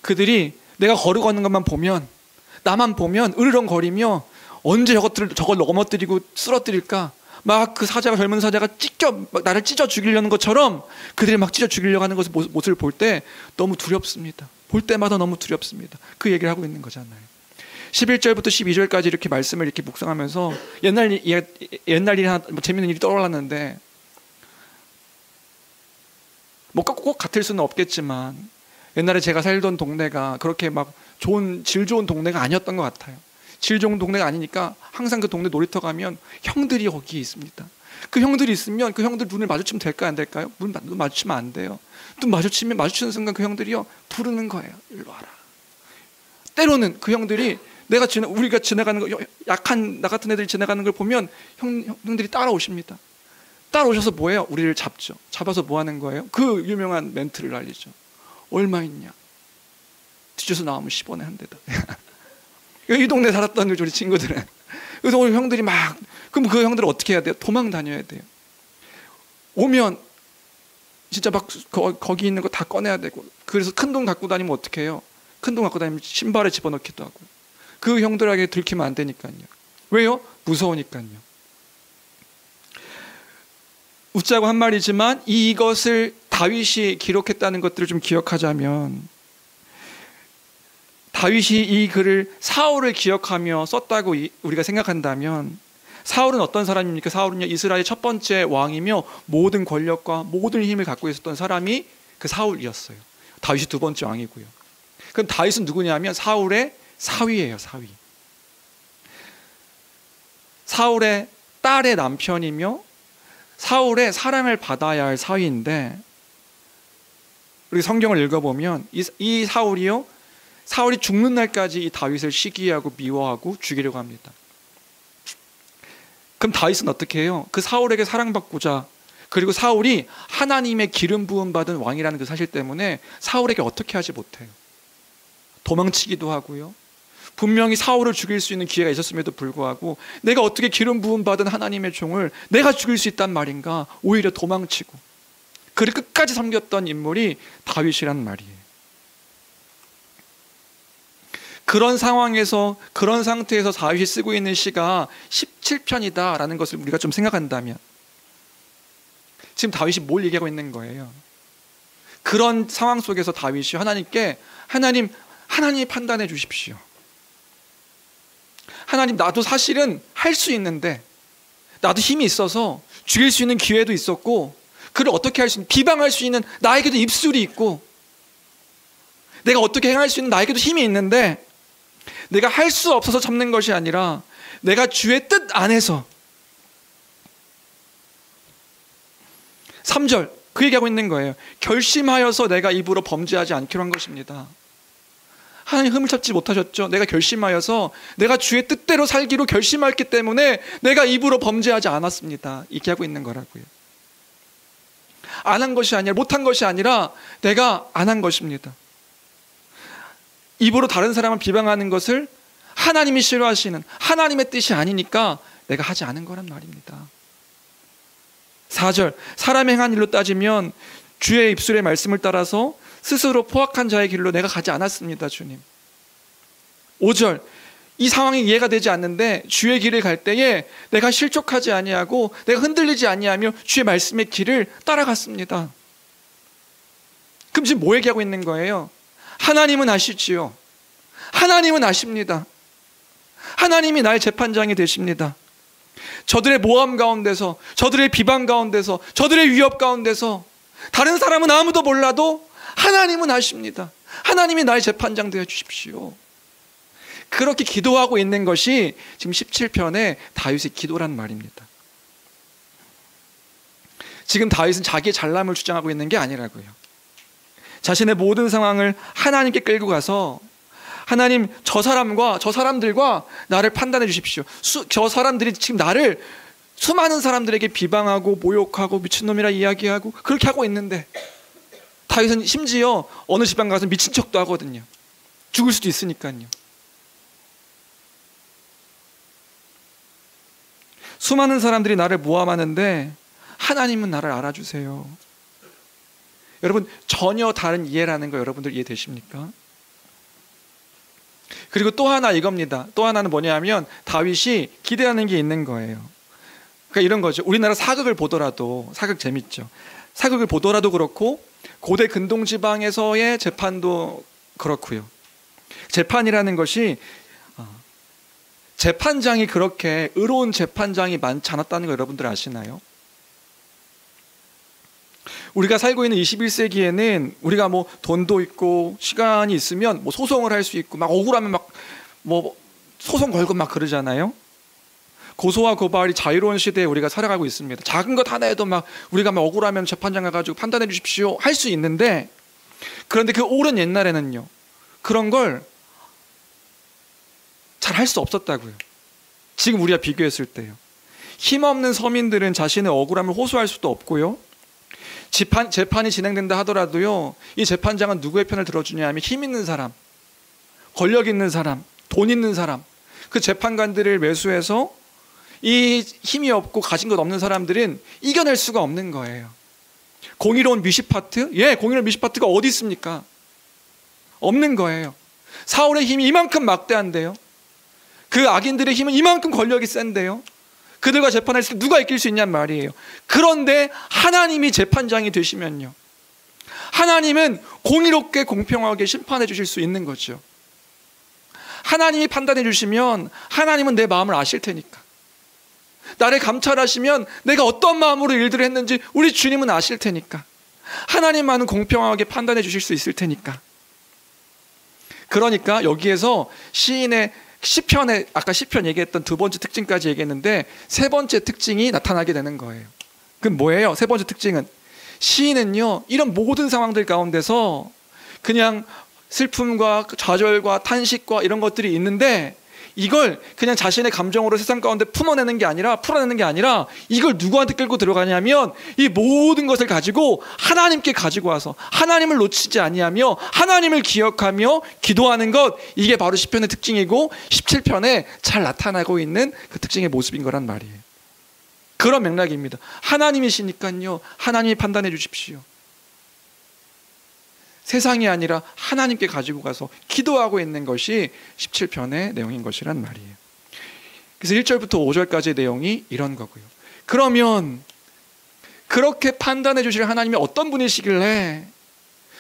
그들이 내가 걸어가는 것만 보면, 나만 보면 으르렁거리며 언제 저걸 넘어뜨리고 쓰러뜨릴까, 막 그 사자가, 젊은 사자가 나를 찢어 죽이려는 것처럼 그들이 막 찢어 죽이려고 하는 모습을 볼 때 너무 두렵습니다. 볼 때마다 너무 두렵습니다. 그 얘기를 하고 있는 거잖아요. 11절부터 12절까지 이렇게 말씀을 이렇게 묵상하면서 옛날 일이 하나, 재밌는 일이 떠올랐는데, 뭐 꼭 같을 수는 없겠지만 옛날에 제가 살던 동네가 그렇게 막 질 좋은 동네가 아니었던 것 같아요. 질 좋은 동네가 아니니까 항상 그 동네 놀이터 가면 형들이 거기에 있습니다. 그 형들이 있으면 그 형들 눈을 마주치면 될까요, 안 될까요? 눈 마주치면 안 돼요. 눈 마주치는 순간 그 형들이요, 부르는 거예요. 일로 와라. 때로는 그 형들이 우리가 지나가는 거, 약한 나 같은 애들이 지나가는 걸 보면 형들이 따라오십니다. 따라오셔서 뭐예요? 우리를 잡죠. 잡아서 뭐 하는 거예요? 그 유명한 멘트를 날리죠. 얼마 있냐? 뒤져서 나오면 10원에 한 대다. 이 동네 살았던 우리 친구들은. 그래서 우리 형들이 그럼 그 형들은 어떻게 해야 돼요? 도망 다녀야 돼요. 오면 진짜 막 거기 있는 거 다 꺼내야 되고, 그래서 큰 돈 갖고 다니면 어떻게 해요? 큰 돈 갖고 다니면 신발에 집어넣기도 하고, 그 형들에게 들키면 안 되니까요. 왜요? 무서우니까요. 웃자고 한 말이지만 이것을 다윗이 기록했다는 것들을 좀 기억하자면, 다윗이 이 글을 사울을 기억하며 썼다고 우리가 생각한다면, 사울은 어떤 사람입니까? 사울은요, 이스라엘의 첫 번째 왕이며 모든 권력과 모든 힘을 갖고 있었던 사람이 그 사울이었어요. 다윗이 두 번째 왕이고요. 그럼 다윗은 누구냐면 사울의 사위예요. 사울의 딸의 남편이며 사울의 사랑을 받아야 할 사위인데, 우리 성경을 읽어보면 이 사울이 죽는 날까지 이 다윗을 시기하고 미워하고 죽이려고 합니다. 그럼 다윗은 어떻게 해요? 그 사울에게 사랑받고자, 그리고 사울이 하나님의 기름 부음 받은 왕이라는 그 사실 때문에 사울에게 어떻게 하지 못해요. 도망치기도 하고요. 분명히 사울을 죽일 수 있는 기회가 있었음에도 불구하고 내가 어떻게 기름 부음 받은 하나님의 종을 내가 죽일 수 있단 말인가, 오히려 도망치고 그를 끝까지 섬겼던 인물이 다윗이란 말이에요. 그런 상황에서, 그런 상태에서 다윗이 쓰고 있는 시가 17편이다라는 것을 우리가 좀 생각한다면, 지금 다윗이 뭘 얘기하고 있는 거예요? 그런 상황 속에서 다윗이 하나님께, 하나님이 판단해 주십시오. 하나님, 나도 사실은 할 수 있는데, 나도 힘이 있어서 죽일 수 있는 기회도 있었고, 그를 어떻게 할 수 있는, 비방할 수 있는 나에게도 입술이 있고, 내가 어떻게 행할 수 있는 나에게도 힘이 있는데, 내가 할 수 없어서 참는 것이 아니라 내가 주의 뜻 안에서. 3절 그 얘기하고 있는 거예요. 결심하여서 내가 입으로 범죄하지 않기로 한 것입니다. 하나님 흠을 찾지 못하셨죠? 내가 결심하여서 내가 주의 뜻대로 살기로 결심했기 때문에 내가 입으로 범죄하지 않았습니다. 이렇게 하고 있는 거라고요. 안 한 것이 아니라, 못한 것이 아니라 내가 안 한 것입니다. 입으로 다른 사람을 비방하는 것을 하나님이 싫어하시는 하나님의 뜻이 아니니까 내가 하지 않은 거란 말입니다. 4절 사람의 행한 일로 따지면 주의 입술의 말씀을 따라서 스스로 포악한 자의 길로 내가 가지 않았습니다. 주님. 5절 이 상황이 이해가 되지 않는데 주의 길을 갈 때에 내가 실족하지 아니하고 내가 흔들리지 아니하며 주의 말씀의 길을 따라갔습니다. 그럼 지금 뭐 얘기하고 있는 거예요? 하나님은 아시지요. 하나님은 아십니다. 하나님이 나의 재판장이 되십니다. 저들의 모함 가운데서, 저들의 비방 가운데서, 저들의 위협 가운데서 다른 사람은 아무도 몰라도 하나님은 아십니다. 하나님이 나의 재판장 되어 주십시오. 그렇게 기도하고 있는 것이 지금 17편의 다윗의 기도란 말입니다. 지금 다윗은 자기의 잘남을 주장하고 있는 게 아니라고요. 자신의 모든 상황을 하나님께 끌고 가서 하나님 저 사람들과 나를 판단해 주십시오. 저 사람들이 지금 나를 수많은 사람들에게 비방하고 모욕하고 미친놈이라 이야기하고 그렇게 하고 있는데 다윗은 심지어 어느 지방 가서 미친 척도 하거든요. 죽을 수도 있으니까요. 수많은 사람들이 나를 모함하는데 하나님은 나를 알아주세요. 여러분 전혀 다른 이해라는 거 여러분들 이해되십니까? 그리고 또 하나 이겁니다. 또 하나는 뭐냐면 다윗이 기대하는 게 있는 거예요. 그러니까 이런 거죠. 우리나라 사극을 보더라도, 사극 재밌죠. 사극을 보더라도 그렇고 고대 근동지방에서의 재판도 그렇고요. 재판이라는 것이 재판장이 그렇게 의로운 재판장이 많지 않았다는 거 여러분들 아시나요? 우리가 살고 있는 21세기에는 우리가 뭐 돈도 있고 시간이 있으면 뭐 소송을 할 수 있고 막 억울하면 막 뭐 소송 걸고 막 그러잖아요. 고소와 고발이 자유로운 시대에 우리가 살아가고 있습니다. 작은 것 하나에도 막 우리가 막 억울하면 재판장 가가지고 판단해 주십시오 할 수 있는데, 그런데 그 오랜 옛날에는요 그런 걸 잘 할 수 없었다고요. 지금 우리가 비교했을 때요. 힘없는 서민들은 자신의 억울함을 호소할 수도 없고요. 재판이 진행된다 하더라도요 이 재판장은 누구의 편을 들어주냐 하면 힘 있는 사람, 권력 있는 사람, 돈 있는 사람, 그 재판관들을 매수해서 이 힘이 없고 가진 것 없는 사람들은 이겨낼 수가 없는 거예요. 공의로운 뮤시파트? 공의로운 뮤시파트가 어디 있습니까? 없는 거예요. 사울의 힘이 이만큼 막대한데요. 그 악인들의 힘은 이만큼 권력이 센데요. 그들과 재판할 때 누가 이길 수 있냔 말이에요. 그런데 하나님이 재판장이 되시면요, 하나님은 공의롭게 공평하게 심판해 주실 수 있는 거죠. 하나님이 판단해 주시면 하나님은 내 마음을 아실 테니까, 나를 감찰하시면 내가 어떤 마음으로 일들을 했는지 우리 주님은 아실 테니까, 하나님만은 공평하게 판단해 주실 수 있을 테니까. 그러니까 여기에서 시인의 시편에, 아까 시편 얘기했던 두 번째 특징까지 얘기했는데 세 번째 특징이 나타나게 되는 거예요. 그럼 뭐예요? 세 번째 특징은, 시인은요 이런 모든 상황들 가운데서 그냥 슬픔과 좌절과 탄식과 이런 것들이 있는데 이걸 그냥 자신의 감정으로 세상 가운데 풀어내는 게 아니라 이걸 누구한테 끌고 들어가냐면 이 모든 것을 가지고 하나님께 가지고 와서 하나님을 놓치지 아니하며 하나님을 기억하며 기도하는 것, 이게 바로 시편의 특징이고 17편에 잘 나타나고 있는 그 특징의 모습인 거란 말이에요. 그런 맥락입니다. 하나님이시니까요 하나님이 판단해 주십시오. 세상이 아니라 하나님께 가지고 가서 기도하고 있는 것이 17편의 내용인 것이란 말이에요. 그래서 1절부터 5절까지의 내용이 이런 거고요. 그러면 그렇게 판단해 주실 하나님이 어떤 분이시길래,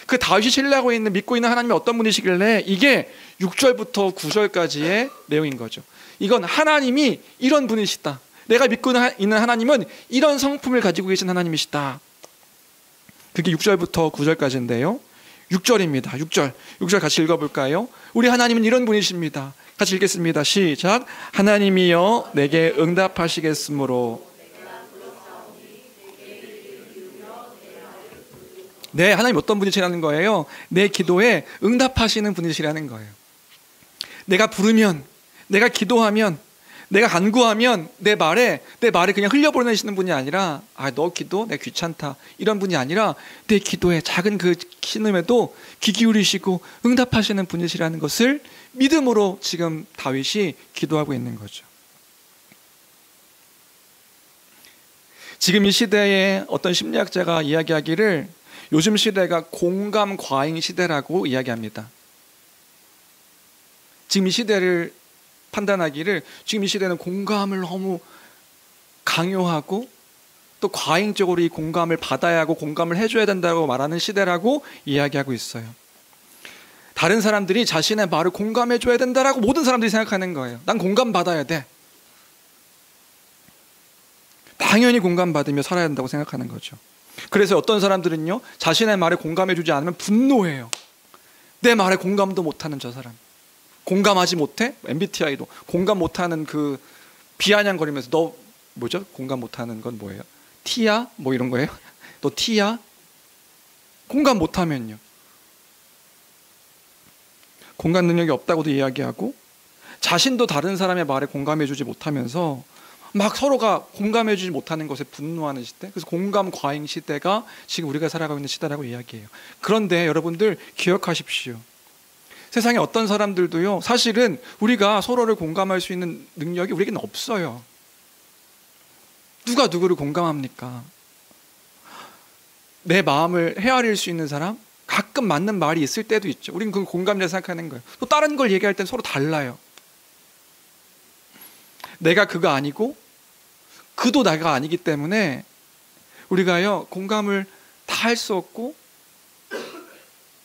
그 다윗이 신뢰하고 있는, 믿고 있는 하나님이 어떤 분이시길래 이게 6절부터 9절까지의 내용인 거죠. 이건 하나님이 이런 분이시다, 내가 믿고 있는 하나님은 이런 성품을 가지고 계신 하나님이시다. 그게 6절부터 9절까지인데요. 6절입니다. 6절 같이 읽어볼까요? 우리 하나님은 이런 분이십니다. 같이 읽겠습니다. 시작. 하나님이여 내게 응답하시겠으므로. 네, 하나님 어떤 분이시라는 거예요? 내 기도에 응답하시는 분이시라는 거예요. 내가 부르면, 내가 기도하면, 내가 간구하면 내 말에 그냥 흘려보내시는 분이 아니라 너 기도 내 귀찮다 이런 분이 아니라 내 기도에 작은 그 신음에도 귀 기울이시고 응답하시는 분이시라는 것을 믿음으로 지금 다윗이 기도하고 있는 거죠. 지금 이 시대에 어떤 심리학자가 이야기하기를 요즘 시대가 공감 과잉 시대라고 이야기합니다. 지금 이 시대를 판단하기를 지금 이 시대는 공감을 너무 강요하고 또 과잉적으로 이 공감을 받아야 하고 공감을 해줘야 된다고 말하는 시대라고 이야기하고 있어요. 다른 사람들이 자신의 말을 공감해줘야 된다라고 모든 사람들이 생각하는 거예요. 난 공감받아야 돼. 당연히 공감받으며 살아야 된다고 생각하는 거죠. 그래서 어떤 사람들은요, 자신의 말에 공감해주지 않으면 분노해요. 내 말에 공감도 못하는 저 사람. 공감하지 못해? MBTI도 공감 못하는 그 비아냥거리면서 너 뭐죠? 공감 못하는 건 뭐예요? T야? 뭐 이런 거예요? 너 T야? 공감 못하면요. 공감 능력이 없다고도 이야기하고 자신도 다른 사람의 말에 공감해주지 못하면서 막 서로가 공감해주지 못하는 것에 분노하는 시대. 그래서 공감 과잉 시대가 지금 우리가 살아가고 있는 시대라고 이야기해요. 그런데 여러분들 기억하십시오. 세상에 어떤 사람들도요, 사실은 우리가 서로를 공감할 수 있는 능력이 우리에게는 없어요. 누가 누구를 공감합니까? 내 마음을 헤아릴 수 있는 사람? 가끔 맞는 말이 있을 때도 있죠. 우리는 그건 공감이라 생각하는 거예요. 또 다른 걸 얘기할 땐 서로 달라요. 내가 그가 아니고 그도 내가 아니기 때문에 우리가요, 공감을 다 할 수 없고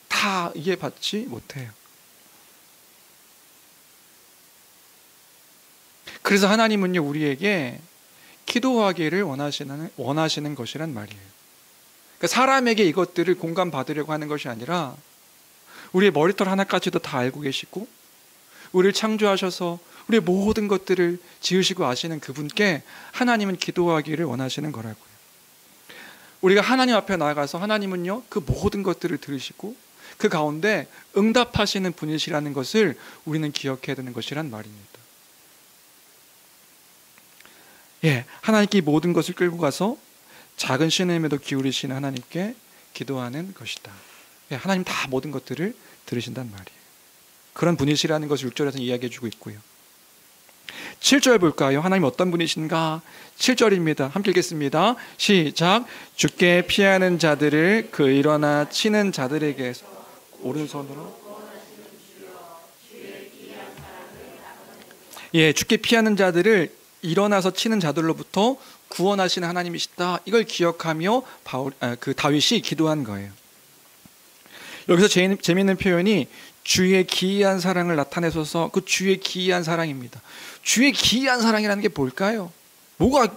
다 이해받지 못해요. 그래서 하나님은요, 우리에게 기도하기를 원하시는 것이란 말이에요. 그러니까 사람에게 이것들을 공감받으려고 하는 것이 아니라 우리의 머리털 하나까지도 다 알고 계시고 우리를 창조하셔서 우리의 모든 것들을 지으시고 아시는 그분께 하나님은 기도하기를 원하시는 거라고요. 우리가 하나님 앞에 나아가서 하나님은요, 그 모든 것들을 들으시고 그 가운데 응답하시는 분이시라는 것을 우리는 기억해야 되는 것이란 말입니다. 하나님께 이 모든 것을 끌고 가서 작은 신음에도 기울이시는 하나님께 기도하는 것이다. 하나님 다 모든 것들을 들으신단 말이에요. 그런 분이시라는 것을 6절에서 이야기해 주고 있고요. 7절 볼까요? 하나님 어떤 분이신가? 7절입니다. 함께 읽겠습니다. 시작. 주께 피하는 자들을 그 일어나 치는 자들에게 오른손으로 주께 피하는 자들을 일어나서 치는 자들로부터 구원하시는 하나님이시다. 이걸 기억하며 다윗이 기도한 거예요. 여기서 재미있는 표현이 주의 기이한 사랑을 나타내소서. 그 주의 기이한 사랑입니다. 주의 기이한 사랑이라는 게 뭘까요? 뭐가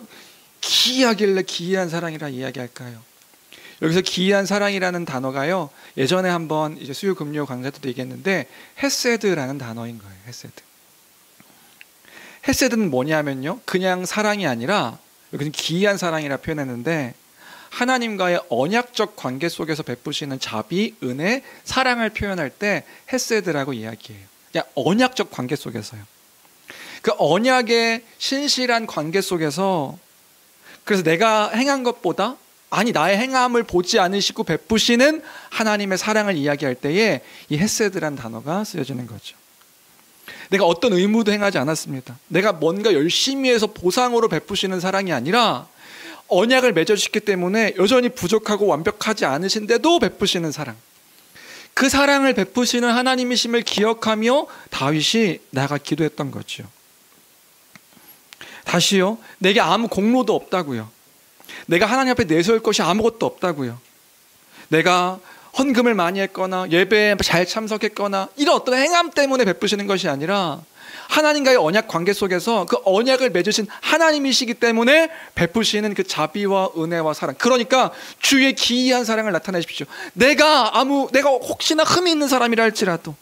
기이하길래 기이한 사랑이라 이야기할까요? 여기서 기이한 사랑이라는 단어가요, 예전에 한번 이제 수요금요 강좌 때도 얘기했는데 헤세드라는 단어인 거예요. 헤세드는 뭐냐면요, 그냥 사랑이 아니라 여기는 기이한 사랑이라 표현했는데 하나님과의 언약적 관계 속에서 베푸시는 자비, 은혜, 사랑을 표현할 때 헤세드라고 이야기해요. 그냥 언약적 관계 속에서요. 그 언약의 신실한 관계 속에서, 그래서 내가 행한 것보다 나의 행함을 보지 않으시고 베푸시는 하나님의 사랑을 이야기할 때에 이 헤세드라는 단어가 쓰여지는 거죠. 내가 어떤 의무도 행하지 않았습니다. 내가 뭔가 열심히 해서 보상으로 베푸시는 사랑이 아니라 언약을 맺어주셨기 때문에 여전히 부족하고 완벽하지 않으신데도 베푸시는 사랑. 그 사랑을 베푸시는 하나님이심을 기억하며 다윗이 나아가 기도했던 거죠. 다시요, 내게 아무 공로도 없다고요. 내가 하나님 앞에 내세울 것이 아무것도 없다고요. 내가 헌금을 많이 했거나 예배에 잘 참석했거나 이런 어떤 행함 때문에 베푸시는 것이 아니라 하나님과의 언약 관계 속에서 그 언약을 맺으신 하나님이시기 때문에 베푸시는 그 자비와 은혜와 사랑, 그러니까 주의 기이한 사랑을 나타내십시오. 내가 혹시나 흠이 있는 사람이라 할지라도,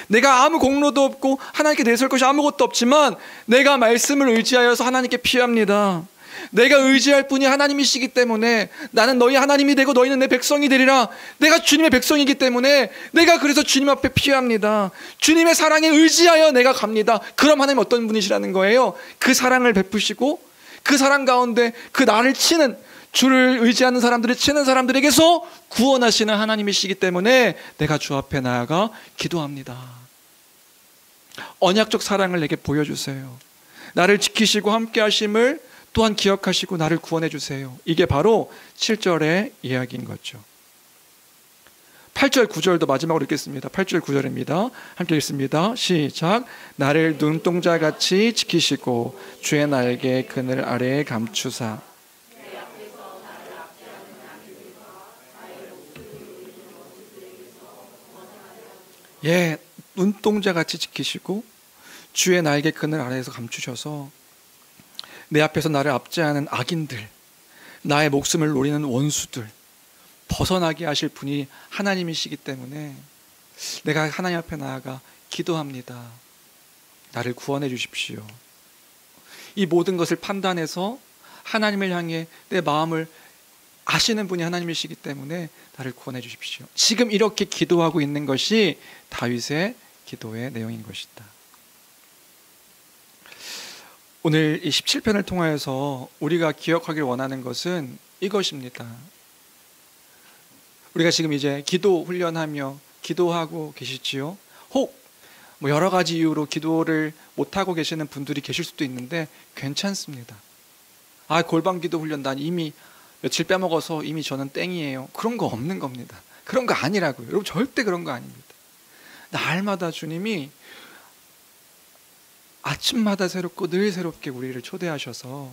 내가 아무 공로도 없고 하나님께 내세울 것이 아무것도 없지만 내가 말씀을 의지하여서 하나님께 피합니다. 내가 의지할 분이 하나님이시기 때문에 나는 너희 하나님이 되고 너희는 내 백성이 되리라. 내가 주님의 백성이기 때문에 내가 그래서 주님 앞에 피합니다. 주님의 사랑에 의지하여 내가 갑니다. 그럼 하나님 어떤 분이시라는 거예요? 그 사랑을 베푸시고 그 사랑 가운데 그 나를 치는, 주를 의지하는 사람들을 치는 사람들에게서 구원하시는 하나님이시기 때문에 내가 주 앞에 나아가 기도합니다. 언약적 사랑을 내게 보여주세요. 나를 지키시고 함께 하심을 또한 기억하시고 나를 구원해 주세요. 이게 바로 7절의 이야기인 거죠. 8절 9절도 마지막으로 읽겠습니다. 8절 9절입니다. 함께 읽습니다. 시작. 나를 눈동자같이 지키시고 주의 날개 그늘 아래에 감추사. 예, 눈동자같이 지키시고 주의 날개 그늘 아래에서 감추셔서 내 앞에서 나를 압제하는 악인들, 나의 목숨을 노리는 원수들 벗어나게 하실 분이 하나님이시기 때문에 내가 하나님 앞에 나아가 기도합니다. 나를 구원해 주십시오. 이 모든 것을 판단해서 하나님을 향해 내 마음을 아시는 분이 하나님이시기 때문에 나를 구원해 주십시오. 지금 이렇게 기도하고 있는 것이 다윗의 기도의 내용인 것이다. 오늘 이 17편을 통하여서 우리가 기억하길 원하는 것은 이것입니다. 우리가 지금 이제 기도 훈련하며 기도하고 계시지요. 혹 여러 가지 이유로 기도를 못하고 계시는 분들이 계실 수도 있는데 괜찮습니다. 골방 기도 훈련 난 이미 며칠 빼먹어서 이미 저는 땡이에요. 그런 거 없는 겁니다. 그런 거 아니라고요. 여러분 절대 그런 거 아닙니다. 날마다 주님이 아침마다 새롭고 늘 새롭게 우리를 초대하셔서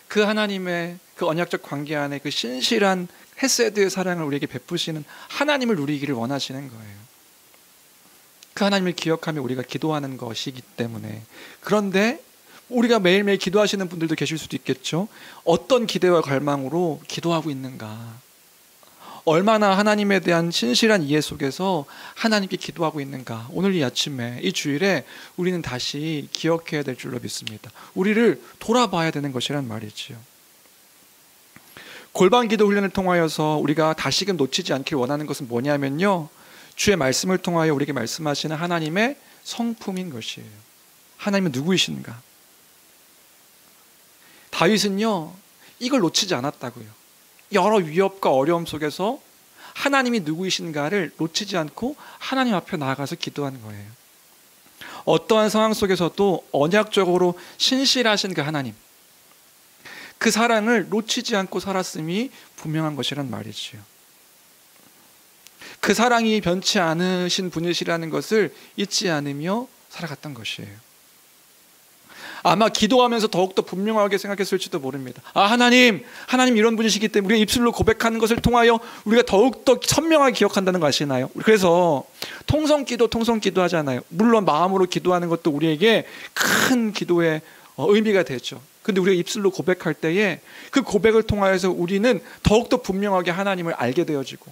그 하나님의 그 언약적 관계 안에 그 신실한 헤세드의 사랑을 우리에게 베푸시는 하나님을 누리기를 원하시는 거예요. 그 하나님을 기억하며 우리가 기도하는 것이기 때문에. 그런데 우리가 매일매일 기도하시는 분들도 계실 수도 있겠죠. 어떤 기대와 갈망으로 기도하고 있는가, 얼마나 하나님에 대한 신실한 이해 속에서 하나님께 기도하고 있는가, 오늘 이 아침에 이 주일에 우리는 다시 기억해야 될 줄로 믿습니다. 우리를 돌아봐야 되는 것이란 말이지요. 골방 기도 훈련을 통하여서 우리가 다시금 놓치지 않길 원하는 것은 뭐냐면요, 주의 말씀을 통하여 우리에게 말씀하시는 하나님의 성품인 것이에요. 하나님은 누구이신가? 다윗은요 이걸 놓치지 않았다고요. 여러 위협과 어려움 속에서 하나님이 누구이신가를 놓치지 않고 하나님 앞에 나아가서 기도한 거예요. 어떠한 상황 속에서도 언약적으로 신실하신 그 하나님, 그 사랑을 놓치지 않고 살았음이 분명한 것이란 말이지요. 그 사랑이 변치 않으신 분이시라는 것을 잊지 않으며 살아갔던 것이에요. 아마 기도하면서 더욱더 분명하게 생각했을지도 모릅니다. 하나님 이런 분이시기 때문에 우리가 입술로 고백하는 것을 통하여 우리가 더욱더 선명하게 기억한다는 거 아시나요? 그래서 통성기도 하잖아요. 물론 마음으로 기도하는 것도 우리에게 큰 기도의 의미가 되죠. 근데 우리가 입술로 고백할 때에 그 고백을 통하여서 우리는 더욱더 분명하게 하나님을 알게 되어지고,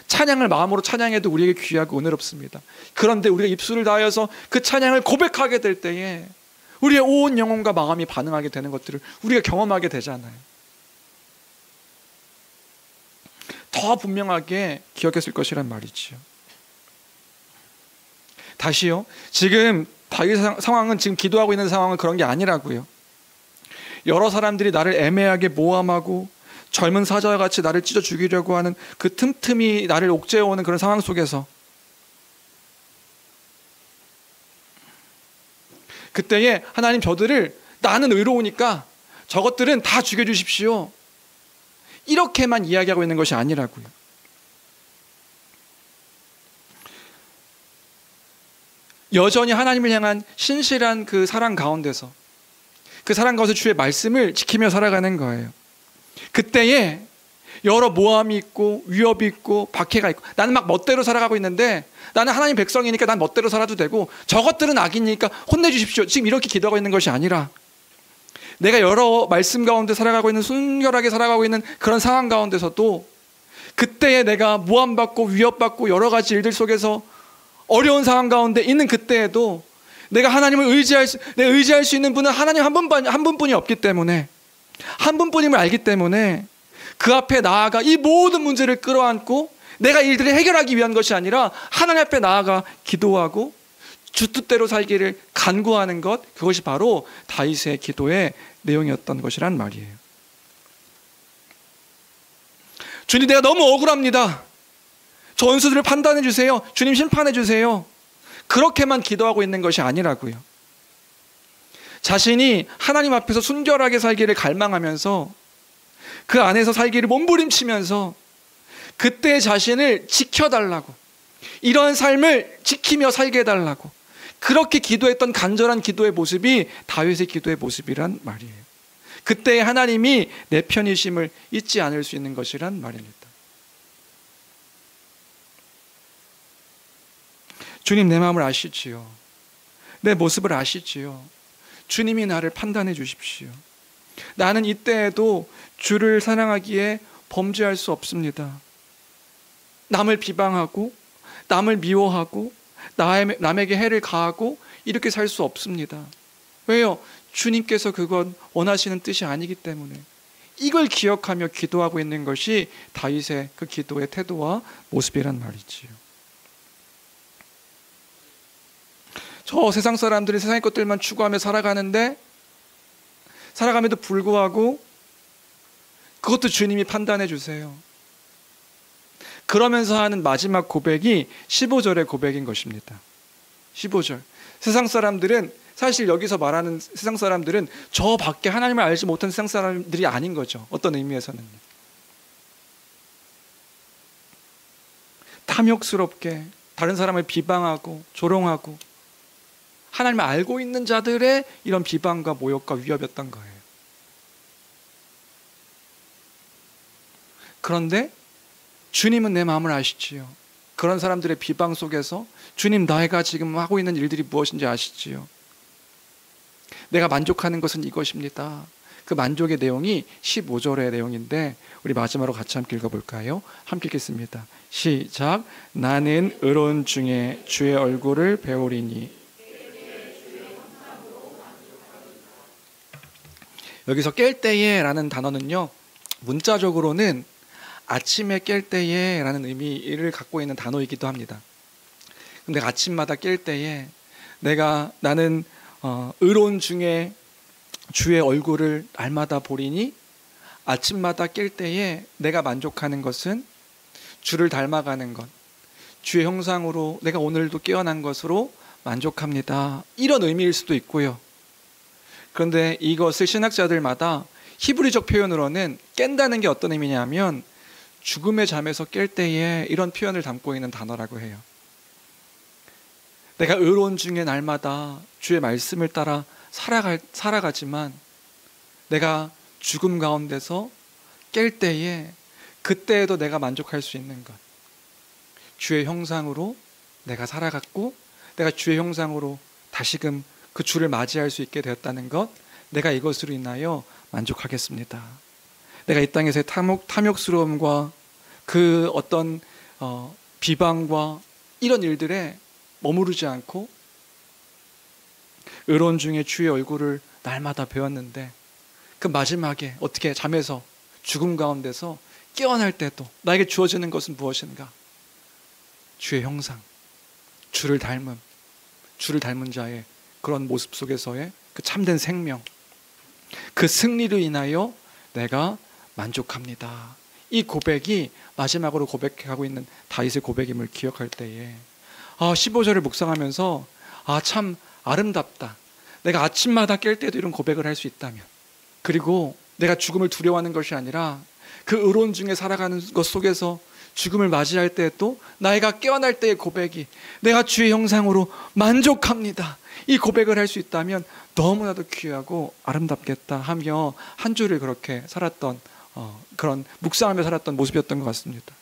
찬양을 마음으로 찬양해도 우리에게 귀하고 은혜롭습니다. 그런데 우리가 입술을 다하여서 그 찬양을 고백하게 될 때에 우리의 온 영혼과 마음이 반응하게 되는 것들을 우리가 경험하게 되잖아요. 더 분명하게 기억했을 것이란 말이지요. 다시요, 지금 다윗 상황은, 지금 기도하고 있는 상황은 그런 게 아니라고요. 여러 사람들이 나를 애매하게 모함하고 젊은 사자와 같이 나를 찢어 죽이려고 하는 그 틈틈이 나를 옥죄어오는 그런 상황 속에서 그때에 하나님 저들을, 나는 의로우니까 저것들은 다 죽여주십시오, 이렇게만 이야기하고 있는 것이 아니라고요. 여전히 하나님을 향한 신실한 그 사랑 가운데서, 그 사랑 가운데 주의 말씀을 지키며 살아가는 거예요. 그때에 여러 모함이 있고 위협이 있고 박해가 있고 나는 막 멋대로 살아가고 있는데 나는 하나님 백성이니까 난 멋대로 살아도 되고 저것들은 악이니까 혼내주십시오. 지금 이렇게 기도하고 있는 것이 아니라 내가 여러 말씀 가운데 살아가고 있는 순결하게 살아가고 있는 그런 상황 가운데서도 그때에 내가 모함받고 위협받고 여러 가지 일들 속에서 어려운 상황 가운데 있는 그때에도 내가 하나님을 의지할 수 있는 분은 하나님 한 분뿐이 없기 때문에 한 분뿐임을 알기 때문에 그 앞에 나아가 이 모든 문제를 끌어안고 내가 일들을 해결하기 위한 것이 아니라 하나님 앞에 나아가 기도하고 주 뜻대로 살기를 간구하는 것, 그것이 바로 다윗의 기도의 내용이었던 것이란 말이에요. 주님, 내가 너무 억울합니다. 저 원수들을 판단해 주세요. 주님, 심판해 주세요. 그렇게만 기도하고 있는 것이 아니라고요. 자신이 하나님 앞에서 순결하게 살기를 갈망하면서 그 안에서 살기를 몸부림치면서 그때 자신을 지켜달라고, 이런 삶을 지키며 살게 해달라고, 그렇게 기도했던 간절한 기도의 모습이 다윗의 기도의 모습이란 말이에요. 그때 하나님이 내 편이심을 잊지 않을 수 있는 것이란 말입니다. 주님, 내 마음을 아시지요. 내 모습을 아시지요. 주님이 나를 판단해 주십시오. 나는 이때에도 주를 사랑하기에 범죄할 수 없습니다. 남을 비방하고 남을 미워하고 남에게 해를 가하고 이렇게 살 수 없습니다. 왜요? 주님께서 그건 원하시는 뜻이 아니기 때문에. 이걸 기억하며 기도하고 있는 것이 다윗의 그 기도의 태도와 모습이란 말이지요. 저 세상 사람들이 세상의 것들만 추구하며 살아가는데, 살아감에도 불구하고 그것도 주님이 판단해 주세요. 그러면서 하는 마지막 고백이 15절의 고백인 것입니다. 15절. 세상 사람들은, 사실 여기서 말하는 세상 사람들은 저 밖에 하나님을 알지 못한 세상 사람들이 아닌 거죠. 어떤 의미에서는. 탐욕스럽게 다른 사람을 비방하고 조롱하고 하나님을 알고 있는 자들의 이런 비방과 모욕과 위협이었던 거예요. 그런데 주님은 내 마음을 아시지요. 그런 사람들의 비방 속에서 주님, 내가 지금 하고 있는 일들이 무엇인지 아시지요. 내가 만족하는 것은 이것입니다. 그 만족의 내용이 15절의 내용인데 우리 마지막으로 같이 함께 읽어볼까요? 함께 읽겠습니다. 시작. 나는 의로운 중에 주의 얼굴을 배우리니. 여기서 깰 때에 라는 단어는요, 문자적으로는 아침에 깰 때에 라는 의미를 갖고 있는 단어이기도 합니다. 근데 아침마다 깰 때에 나는 의로운 중에 주의 얼굴을 날마다 보리니, 아침마다 깰 때에 내가 만족하는 것은 주를 닮아가는 것, 주의 형상으로 내가 오늘도 깨어난 것으로 만족합니다. 이런 의미일 수도 있고요. 그런데 이것을 신학자들마다 히브리적 표현으로는 깬다는 게 어떤 의미냐면 죽음의 잠에서 깰 때에 이런 표현을 담고 있는 단어라고 해요. 내가 의로운 중에 날마다 주의 말씀을 따라 살아가지만 내가 죽음 가운데서 깰 때에 그때에도 내가 만족할 수 있는 것, 주의 형상으로 내가 살아갔고 내가 주의 형상으로 다시금 그 주를 맞이할 수 있게 되었다는 것, 내가 이것으로 인하여 만족하겠습니다. 내가 이 땅에서의 탐욕스러움과 그 어떤 비방과 이런 일들에 머무르지 않고 의로운 중에 주의 얼굴을 날마다 배웠는데 그 마지막에 어떻게 잠에서 죽음 가운데서 깨어날 때도 나에게 주어지는 것은 무엇인가? 주의 형상, 주를 닮은 자의 그런 모습 속에서의 그 참된 생명, 그 승리로 인하여 내가 만족합니다. 이 고백이 마지막으로 고백하고 있는 다윗의 고백임을 기억할 때에 15절을 묵상하면서 참 아름답다. 내가 아침마다 깰 때도 이런 고백을 할 수 있다면, 그리고 내가 죽음을 두려워하는 것이 아니라 그 의로운 중에 살아가는 것 속에서 죽음을 맞이할 때도 나이가 깨어날 때의 고백이 내가 주의 형상으로 만족합니다. 이 고백을 할 수 있다면 너무나도 귀하고 아름답겠다 하며 한 주를 그렇게 살았던 그런 묵상하며 살았던 모습이었던 것 같습니다.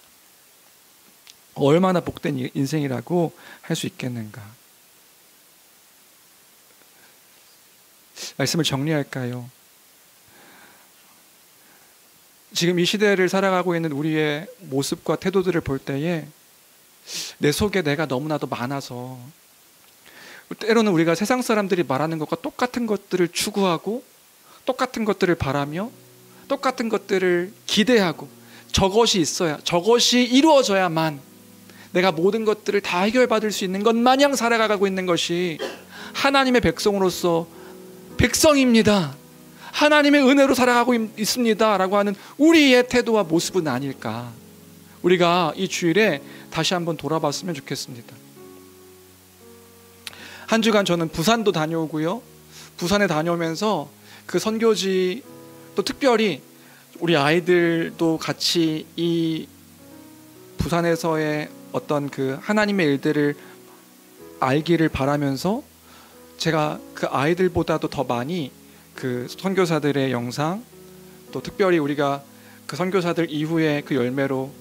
얼마나 복된 인생이라고 할 수 있겠는가. 말씀을 정리할까요? 지금 이 시대를 살아가고 있는 우리의 모습과 태도들을 볼 때에 내 속에 내가 너무나도 많아서 때로는 우리가 세상 사람들이 말하는 것과 똑같은 것들을 추구하고 똑같은 것들을 바라며 똑같은 것들을 기대하고 저것이 있어야, 저것이 이루어져야만 내가 모든 것들을 다 해결받을 수 있는 것 마냥 살아가고 있는 것이 하나님의 백성으로서 백성입니다, 하나님의 은혜로 살아가고 있습니다 라고 하는 우리의 태도와 모습은 아닐까. 우리가 이 주일에 다시 한번 돌아봤으면 좋겠습니다. 한 주간 저는 부산도 다녀오고요, 부산에 다녀오면서 그 선교지 또 특별히 우리 아이들도 같이 이 부산에서의 어떤 그 하나님의 일들을 알기를 바라면서 제가 그 아이들보다도 더 많이 그 선교사들의 영상, 또 특별히 우리가 그 선교사들 이후에 그 열매로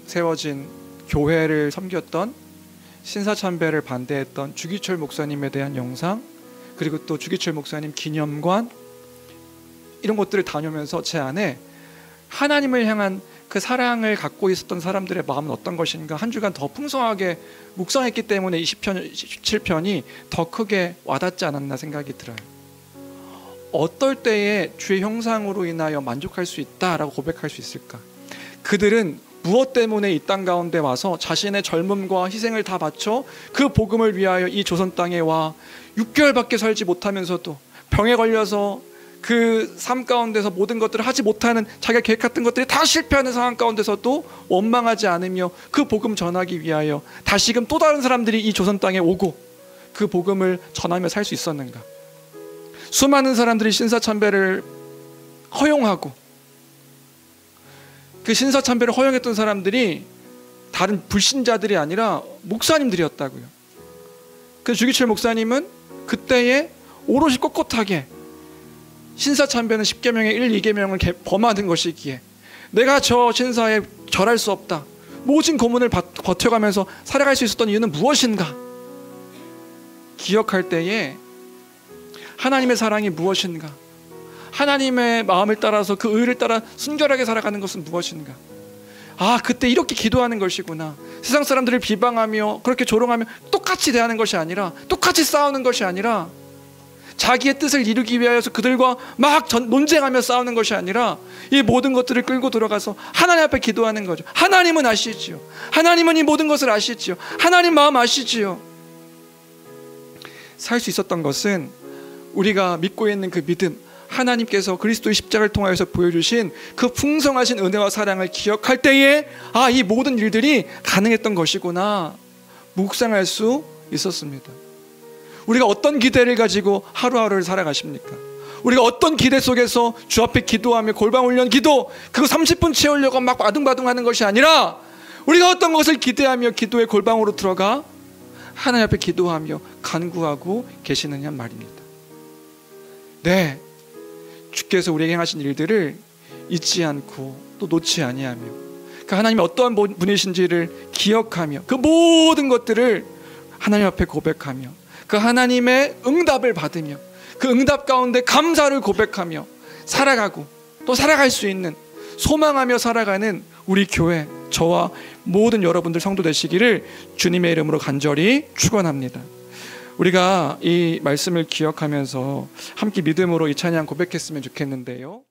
세워진 교회를 섬겼던 신사참배를 반대했던 주기철 목사님에 대한 영상, 그리고 또 주기철 목사님 기념관, 이런 것들을 다녀오면서 제 안에 하나님을 향한 그 사랑을 갖고 있었던 사람들의 마음은 어떤 것인가 한 주간 더 풍성하게 묵상했기 때문에 27편이 더 크게 와닿지 않았나 생각이 들어요. 어떨 때에 주의 형상으로 인하여 만족할 수 있다라고 고백할 수 있을까? 그들은 무엇 때문에 이 땅 가운데 와서 자신의 젊음과 희생을 다 바쳐 그 복음을 위하여 이 조선 땅에 와 6개월밖에 살지 못하면서도 병에 걸려서 그 삶 가운데서 모든 것들을 하지 못하는, 자기가 계획했던 것들이 다 실패하는 상황 가운데서도 원망하지 않으며 그 복음 전하기 위하여 다시금 또 다른 사람들이 이 조선 땅에 오고 그 복음을 전하며 살 수 있었는가? 수많은 사람들이 신사참배를 허용하고 그 신사참배를 허용했던 사람들이 다른 불신자들이 아니라 목사님들이었다고요. 그 주기철 목사님은 그때에 오롯이 꼿꼿하게 신사참배는 10계명의 1, 2계명을 범하는 것이기에 내가 저 신사에 절할 수 없다, 모진 고문을 버텨가면서 살아갈 수 있었던 이유는 무엇인가 기억할 때에 하나님의 사랑이 무엇인가, 하나님의 마음을 따라서 그 의를 따라 순결하게 살아가는 것은 무엇인가, 그때 이렇게 기도하는 것이구나. 세상 사람들을 비방하며 그렇게 조롱하며 똑같이 대하는 것이 아니라, 똑같이 싸우는 것이 아니라, 자기의 뜻을 이루기 위하여서 그들과 막 논쟁하며 싸우는 것이 아니라 이 모든 것들을 끌고 들어가서 하나님 앞에 기도하는 거죠. 하나님은 아시지요. 하나님은 이 모든 것을 아시지요. 하나님 마음 아시지요. 살 수 있었던 것은 우리가 믿고 있는 그 믿음, 하나님께서 그리스도의 십자가를 통하여서 보여주신 그 풍성하신 은혜와 사랑을 기억할 때에 이 모든 일들이 가능했던 것이구나 묵상할 수 있었습니다. 우리가 어떤 기대를 가지고 하루하루를 살아가십니까? 우리가 어떤 기대 속에서 주 앞에 기도하며 골방훈련 기도 그거 30분 채우려고 막 바둥바둥 하는 것이 아니라 우리가 어떤 것을 기대하며 기도의 골방으로 들어가 하나님 앞에 기도하며 간구하고 계시느냐 말입니다. 네, 주께서 우리에게 행하신 일들을 잊지 않고 또 놓지 아니하며 그 하나님이 어떠한 분이신지를 기억하며 그 모든 것들을 하나님 앞에 고백하며 그 하나님의 응답을 받으며 그 응답 가운데 감사를 고백하며 살아가고 또 살아갈 수 있는, 소망하며 살아가는 우리 교회, 저와 모든 여러분들 성도 되시기를 주님의 이름으로 간절히 축원합니다. 우리가 이 말씀을 기억하면서 함께 믿음으로 이 찬양 고백했으면 좋겠는데요.